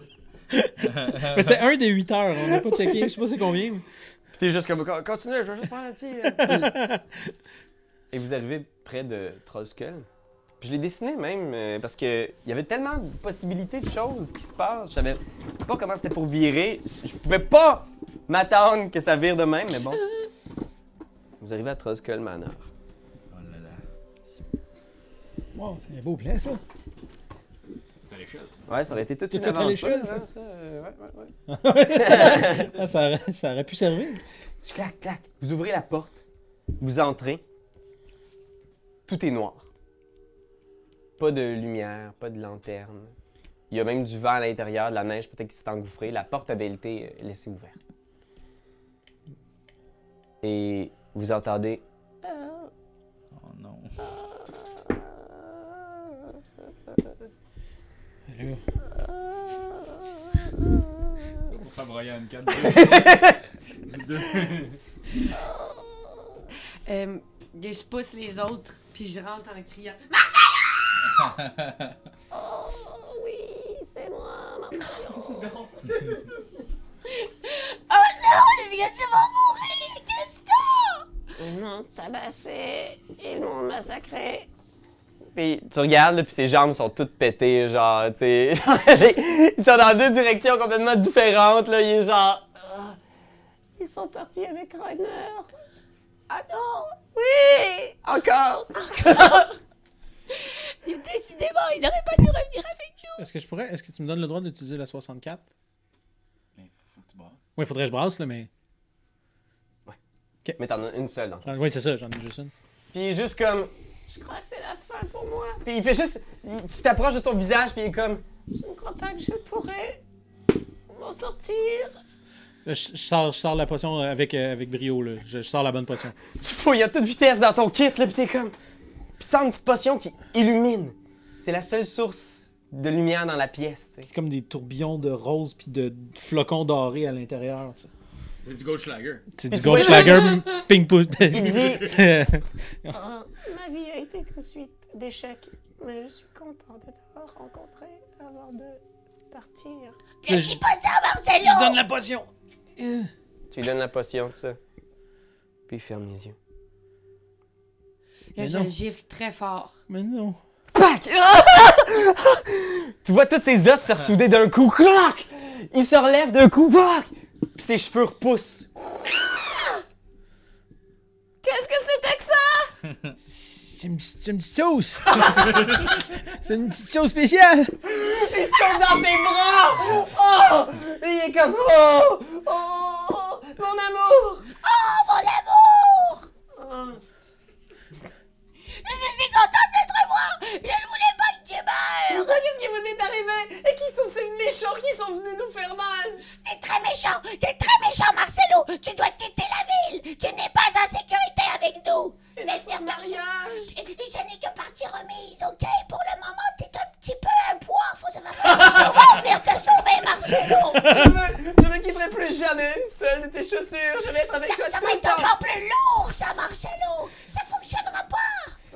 Mais c'était un des 8 heures, on n'a pas checké, je sais pas c'est combien. Puis t'es juste comme, continue, je vais juste prendre un petit... Et vous arrivez près de Trollskull. Puis je l'ai dessiné même, parce que il y avait tellement de possibilités de choses qui se passent. Je savais pas comment c'était pour virer. Je pouvais pas m'attendre que ça vire de même, mais bon. Vous arrivez à Trollskull Manor. Oh là là. Wow, c'est un beau plan, ça. C'est à l'échelle. Ouais, ça aurait été toute T'es une fait à aventure. l'échelle, hein, ça? ouais. Ah, ça aurait pu servir. Je claque, claque. Vous ouvrez la porte. Vous entrez. Tout est noir. Pas de lumière, pas de lanterne. Il y a même du vent à l'intérieur, de la neige peut-être qui s'est engouffrée. La porte avait été laissée ouverte. Et vous entendez... Oh non. Là. Ça pour faire broyer une 4 Je pousse les autres, puis je rentre en criant. Oh oui, c'est moi, Marcelo. Oh non, est-ce que tu vas mourir, Gaston? Ils m'ont tabassé, ils m'ont massacré. Puis tu regardes, là, puis ses jambes sont toutes pétées, genre, tu sais. Ils sont dans 2 directions complètement différentes, là. Il est genre... Ils sont partis avec Rainer. Ah non, oui, encore. Décidément, il n'aurait pas dû revenir avec nous. Est-ce que tu me donnes le droit d'utiliser la 64? Mais faut que tu brasses. Oui, faudrait que je brasse, là, mais. Mais t'en as une seule, donc. Oui, c'est ça, j'en ai juste une. Puis il est juste comme... Je crois que c'est la fin pour moi. Puis il fait juste... Tu t'approches de son visage, puis il est comme... Je ne crois pas que je pourrais m'en sortir. Là, je sors la potion avec brio, là. Je sors la bonne potion. Tu fouilles à toute vitesse dans ton kit, là, puis t'es comme... Puis tu sens une petite potion qui illumine. C'est la seule source de lumière dans la pièce, tu sais. C'est comme des tourbillons de rose puis de flocons dorés à l'intérieur. Tu sais. C'est du Goldschlager. C'est Mais du tu vois- Goldschlager ping pong. Il dit... Oh, ma vie a été que suite d'échecs, mais je suis contente de t'avoir rencontré avant de partir. Je Dis pas ça, Marcelo! donne la potion. Tu lui donnes la potion, tout ça. Puis il ferme les yeux. Là, Mais je non. gifle très fort. Mais non. Pac! Tu vois tous ses os se ressouder d'un coup. Clac! Il se relève d'un coup. Clac! Puis ses cheveux repoussent. Qu'est-ce que c'était que ça? C'est une petite sauce. C'est une petite sauce spéciale. Il se tombe dans tes bras! Oh! Il est comme... Oh! Oh! Mon amour! Oh, mon amour! Je suis contente de te revoir! Je ne voulais pas que tu meurs! Qu'est-ce qui vous est arrivé? Et qui sont ces méchants qui sont venus nous faire mal? T'es très méchant, Marcelo! Tu dois quitter la ville! Tu n'es pas en sécurité avec nous! Je vais te faire mariage! Et ce n'est que partie remise, ok? Pour le moment, t'es un petit peu un poids. Faut souvent venir te sauver, Marcelo! Je ne quitterai plus jamais une seule de tes chaussures. Je vais être avec toi Ça tout va le être temps. encore plus lourd, ça, Marcelo! Ça fonctionnera pas!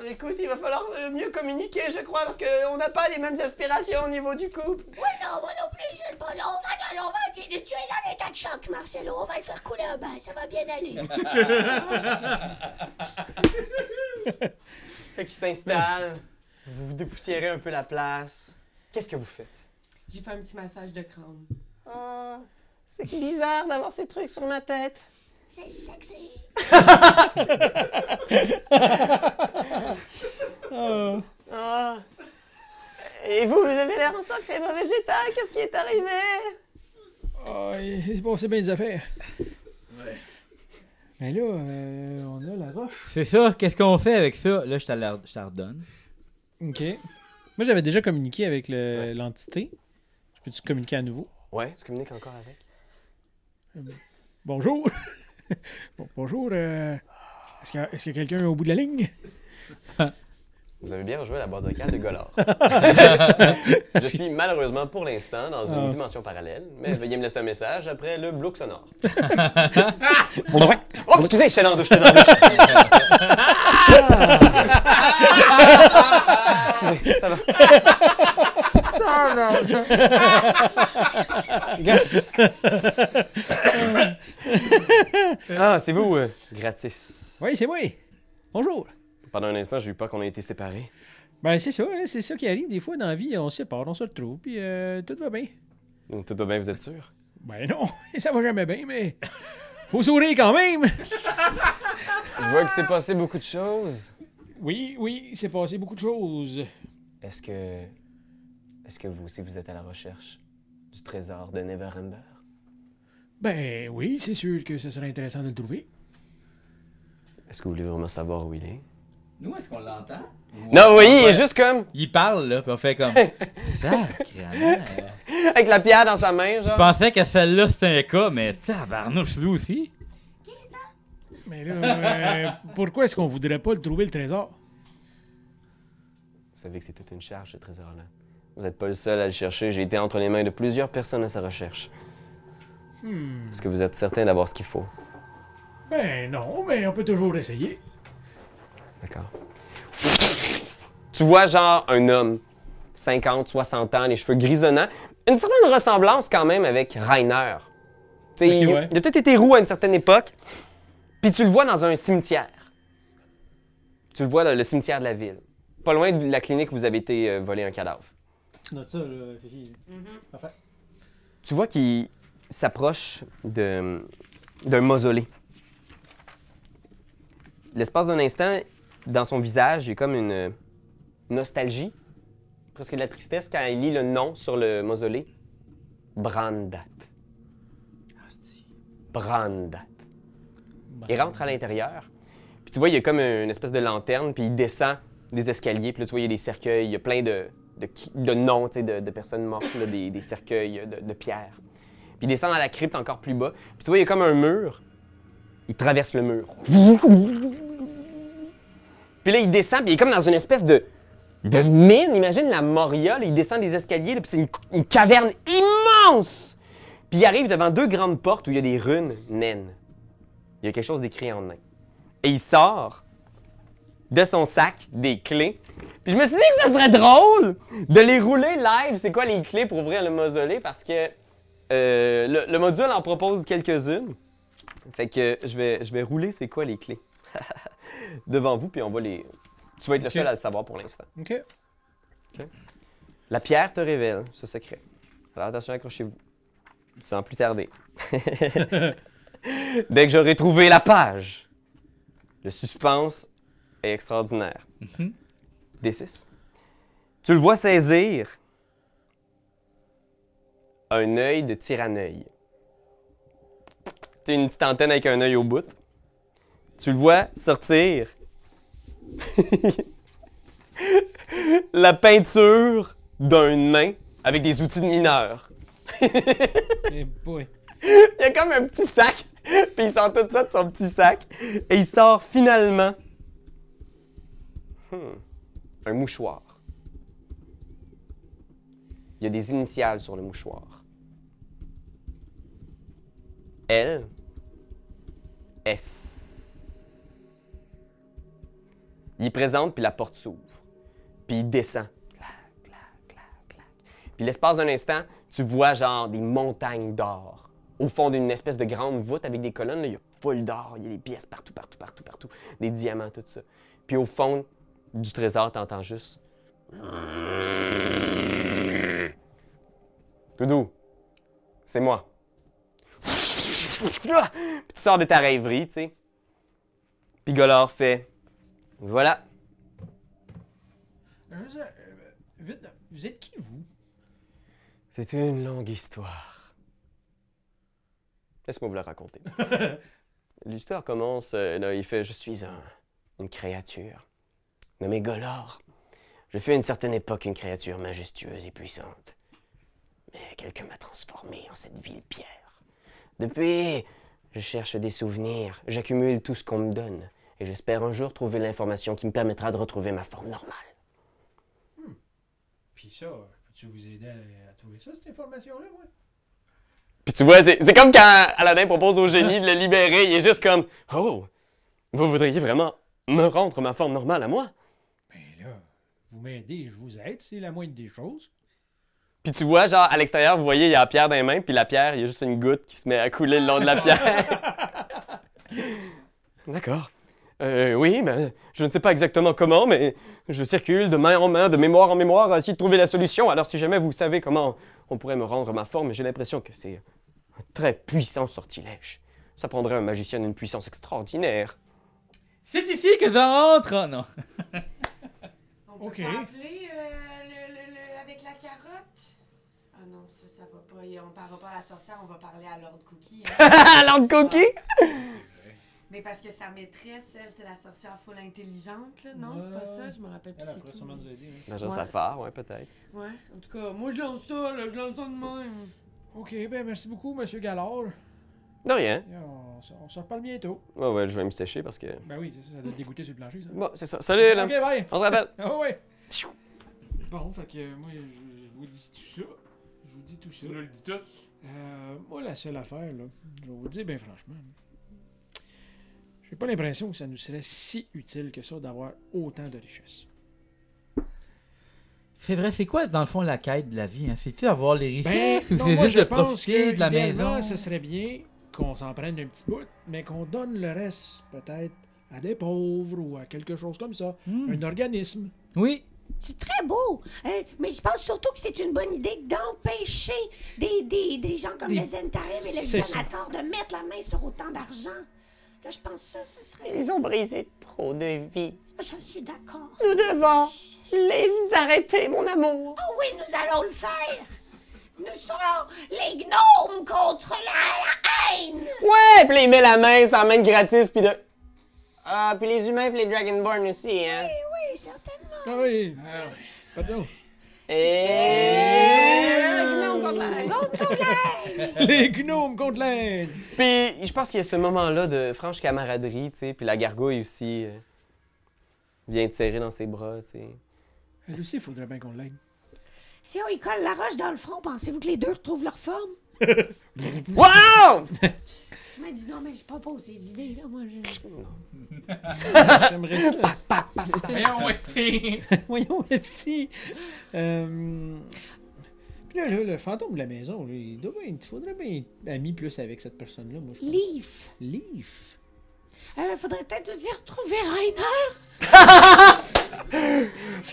Écoute, il va falloir mieux communiquer, je crois, parce qu'on n'a pas les mêmes aspirations au niveau du couple. Oui, non, moi non plus, je ne pas. Tu es en état de choc, Marcelo. On va le faire couler un bain, ça va bien aller. Fait qu'il s'installe, vous vous dépoussiérez un peu la place. Qu'est-ce que vous faites? J'ai fait un petit massage de crâne. Oh, c'est bizarre d'avoir ces trucs sur ma tête. C'est sexy. Ah. Et vous avez l'air en sacré mauvais état. Qu'est-ce qui est arrivé? Oh, c'est passé bien des affaires. Ouais. Mais là, on a la roche. C'est ça, qu'est-ce qu'on fait avec ça? Là, je te la redonne. Ok. Moi, j'avais déjà communiqué avec l'entité. Je peux-tu communiquer à nouveau? Ouais, tu communiques encore avec? Bonjour. Bonjour. Est-ce qu'il y a quelqu'un au bout de la ligne? Vous avez bien rejoué la boîte vocale de Golard. Je suis malheureusement pour l'instant dans une dimension parallèle, mais veuillez me laisser un message après le bloc sonore. Oh, excusez, j'étais dans la douche, Excusez, ça va. Ah, c'est vous, gratis. Oui, c'est moi. Bonjour. Pendant un instant, j'ai eu peur qu'on ait été séparés. Ben, c'est ça, hein, c'est ça qui arrive. Des fois, dans la vie, on se sépare, on se retrouve, puis tout va bien. Donc, tout va bien, vous êtes sûr? Ben non, ça va jamais bien, mais faut sourire quand même. Je vois qu'il s'est passé beaucoup de choses. Oui, il s'est passé beaucoup de choses. Est-ce que vous aussi, vous êtes à la recherche du trésor de Neverember? Ben oui, c'est sûr que ce serait intéressant de le trouver. Est-ce que vous voulez vraiment savoir où il est? Nous, est-ce qu'on l'entend? Non, oui, il est juste comme... Il parle, là, puis on fait comme... Sacrément. avec la pierre dans sa main, Je genre. pensais que celle-là, c'était un cas, mais tabarnouche, lui aussi. Mais là, pourquoi est-ce qu'on voudrait pas le trouver, le trésor? Vous savez que c'est toute une charge, ce trésor-là. Vous n'êtes pas le seul à le chercher. J'ai été entre les mains de plusieurs personnes à sa recherche. Est-ce que vous êtes certain d'avoir ce qu'il faut? Ben non, mais on peut toujours essayer. D'accord. Tu vois, genre, un homme, 50, 60 ans, les cheveux grisonnants, une certaine ressemblance quand même avec Rainer. Tu sais, Ok, ouais. il a peut-être été roux à une certaine époque, puis tu le vois dans un cimetière. Tu le vois, là, le cimetière de la ville. Pas loin de la clinique où vous avez été volé un cadavre. Tu notes ça, là, Fifi. Parfait. Tu vois qu'il s'approche d'un mausolée. L'espace d'un instant, dans son visage, il y a comme une nostalgie, presque de la tristesse, quand il lit le nom sur le mausolée. Brandat. Brandat. Il rentre à l'intérieur, puis tu vois, il y a comme une espèce de lanterne, puis il descend des escaliers, puis là, tu vois, il y a des cercueils, il y a plein de noms, tu sais, de personnes mortes, là, des cercueils de pierre. Puis il descend dans la crypte encore plus bas, puis tu vois, il y a comme un mur. Il traverse le mur. Puis là, il descend, puis il est comme dans une espèce de mine. Imagine la Moria, là, il descend des escaliers, là, puis c'est une caverne immense! Puis il arrive devant deux grandes portes où il y a des runes naines. Il y a quelque chose d'écrit en nain. Et il sort de son sac des clés. Puis je me suis dit que ça serait drôle de les rouler live. C'est quoi les clés pour ouvrir le mausolée? Parce que le module en propose quelques-unes. Fait que je vais rouler c'est quoi les clés devant vous, puis on va les... Tu vas être le seul à le savoir pour l'instant. OK. La pierre te révèle ce secret. Alors attention, accrochez-vous. Sans plus tarder. Dès que j'aurai trouvé la page, le suspense est extraordinaire. D6. Tu le vois saisir un œil de tyranneuil. Tu sais, une petite antenne avec un œil au bout. Tu le vois sortir la peinture d'un nain avec des outils de mineur. Eh boy. Il y a comme un petit sac, puis il sort tout ça de son petit sac, et il sort finalement un mouchoir. Il y a des initiales sur le mouchoir. L. S. Il est présente, puis la porte s'ouvre. Puis il descend. Clac, clac, clac, clac. Puis l'espace d'un instant, tu vois genre des montagnes d'or. Au fond d'une espèce de grande voûte avec des colonnes, là, il y a full d'or, il y a des pièces partout, partout, partout, partout. Des diamants, tout ça. Puis au fond du trésor, t'entends juste... Doudou, c'est moi. Puis tu sors de ta rêverie, tu sais. Puis Golard fait... Voilà. Vite, vous êtes qui, vous? C'est une longue histoire. Laisse-moi vous la raconter. L'histoire commence, là, il fait « Je suis une créature nommée Golard. Je fus à une certaine époque une créature majestueuse et puissante. Mais quelqu'un m'a transformé en cette vile pierre. Depuis, je cherche des souvenirs, j'accumule tout ce qu'on me donne, et j'espère un jour trouver l'information qui me permettra de retrouver ma forme normale. Puis ça, peux-tu vous aider à trouver ça, cette information-là, moi? Puis tu vois, c'est comme quand Aladdin propose au génie de le libérer, il est juste comme « Oh, vous voudriez vraiment me rendre ma forme normale à moi? » Ben là, vous m'aidez, je vous aide, c'est la moindre des choses. Puis tu vois, genre, à l'extérieur, vous voyez, il y a la pierre dans les mains, puis la pierre, il y a juste une goutte qui se met à couler le long de la pierre. D'accord. Oui, mais je ne sais pas exactement comment, mais je circule de main en main, de mémoire en mémoire, à essayer de trouver la solution. Alors si jamais vous savez comment on pourrait me rendre ma forme, j'ai l'impression que c'est un très puissant sortilège. Ça prendrait un magicien d'une puissance extraordinaire. C'est ici que j'entre! Oh, non. On peut Ok. pas appeler avec la carotte? Ah non, ça va pas. On parlera pas à la sorcière, on va parler à Lord Cookie. Hein. Lord Cookie? Mais parce que sa maîtresse, elle, c'est la sorcière full intelligente, là. Non, c'est pas ça, je me rappelle plus Elle c'est pourrait qui. sûrement nous aider. Hein. L'agent Ouais. Safar, ouais, peut-être. Ouais, en tout cas, moi je lance ça, là, je lance ça de même. Ok, ben merci beaucoup, Monsieur Gallard. De rien. Et on se reparle bientôt. Ouais, je vais me sécher parce que... Ben oui, c'est ça, ça doit te dégoûter sur le plancher, ça. Bon, c'est ça. Salut, là. Ok, bye! On se rappelle. Ah ouais! Bon, fait que moi, je vous dis tout ça. Je vous dis tout ça. Tu nous le dis tout. Moi, la seule affaire, là, je vais vous le dire bien franchement, j'ai pas l'impression que ça nous serait si utile que ça d'avoir autant de richesses. C'est vrai, c'est quoi, dans le fond, la quête de la vie? Hein? C'est-tu avoir les richesses ou non, c'est moi, juste je de pense profiter que de la idéalement, maison? ce serait bien qu'on s'en prenne un petit bout, mais qu'on donne le reste, peut-être, à des pauvres ou à quelque chose comme ça. Un organisme. Oui. C'est très beau, mais je pense surtout que c'est une bonne idée d'empêcher des gens comme les Zentarim et les C'est ça. Xanator de mettre la main sur autant d'argent. Là, je pense que ça, ce serait... Ils ont brisé trop de vies. Je suis d'accord. Nous devons les arrêter, mon amour. Oh oui, nous allons le faire. Nous serons les gnomes contre la haine. Ouais, puis là, il met la main, ça emmène gratis, puis de... Ah, puis les humains, puis les Dragonborn aussi, hein. Oui, certainement. Ah oui, pardon. Et... Gnome contre la haine. Les gnomes contre l'Inde! Puis je pense qu'il y a ce moment-là de franche camaraderie, tu sais, puis la gargouille aussi vient te serrer dans ses bras, tu sais. Elle aussi, il faudrait bien qu'on l'aide. Si on y colle la roche dans le front, pensez-vous que les deux retrouvent leur forme? Wow! Je me dis non, mais je propose des idées, là. Moi, J'aimerais ça. Voyons, Westy. Voyons, petit. Puis là, le fantôme de la maison, là, il faudrait bien être ami plus avec cette personne-là, moi, je pense. Leaf. Leaf. Faudrait peut-être aussi retrouver Rainer.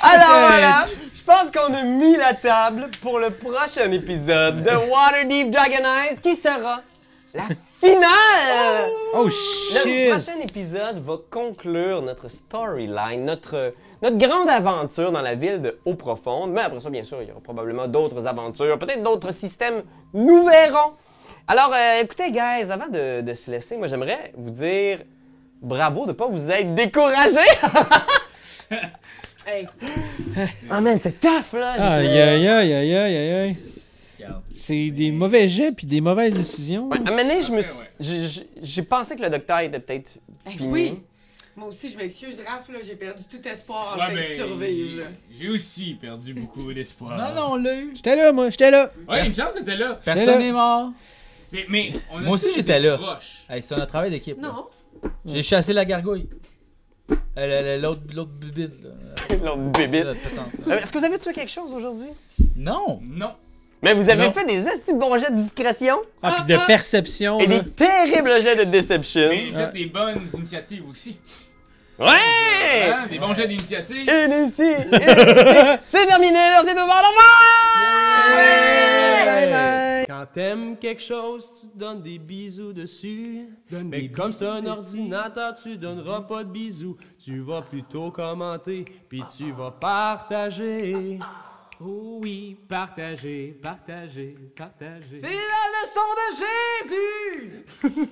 Alors voilà, je pense qu'on a mis la table pour le prochain épisode de Waterdeep Dragon Eyes qui sera la finale! Oh Le shit! prochain épisode va conclure notre storyline, notre grande aventure dans la ville de Haut-Profonde. Mais après ça, bien sûr, il y aura probablement d'autres aventures, peut-être d'autres systèmes, nous verrons. Alors, écoutez, guys, avant de se laisser, moi, j'aimerais vous dire bravo de ne pas vous être découragé. Hey, Ah, man, c'est tough, là. Aïe, aïe, aïe, aïe, aïe, aïe, aïe. Regarde. C'est des mauvais jets puis des mauvaises décisions. Ouais, à un moment donné, Ouais. j'ai pensé que le docteur était peut-être fini. oui. Moi aussi, je m'excuse, Raph, là, j'ai perdu tout espoir en Ouais, fait de ben, survivre. là. j'ai aussi perdu beaucoup d'espoir. Non, on l'a eu. J'étais là, moi, j'étais là. Ouais, une chance t'étais là. Personne n'est mort. Mais on a Moi aussi, tous j'étais été là. proches. Hey, c'est un travail d'équipe. là. Non. J'ai chassé la gargouille. L'autre bibide. L'autre bébite. Là. Est-ce que vous avez tué quelque chose aujourd'hui? Non. Non. Mais vous avez Non. fait des assez bons jets de discrétion Ah, puis de perception. et là. des terribles jets de deception. Mais j'ai fait des bonnes initiatives aussi. Ouais! Hein, des bons jets d'initiative. Initié! C'est terminé, merci tout le monde, au revoir! Quand t'aimes quelque chose, tu donnes des bisous dessus. Mais comme c'est un ordinateur, tu donneras pas de bisous. Tu vas plutôt commenter, puis tu vas partager. Oh oui, partager, partager, partager. C'est la leçon de Jésus!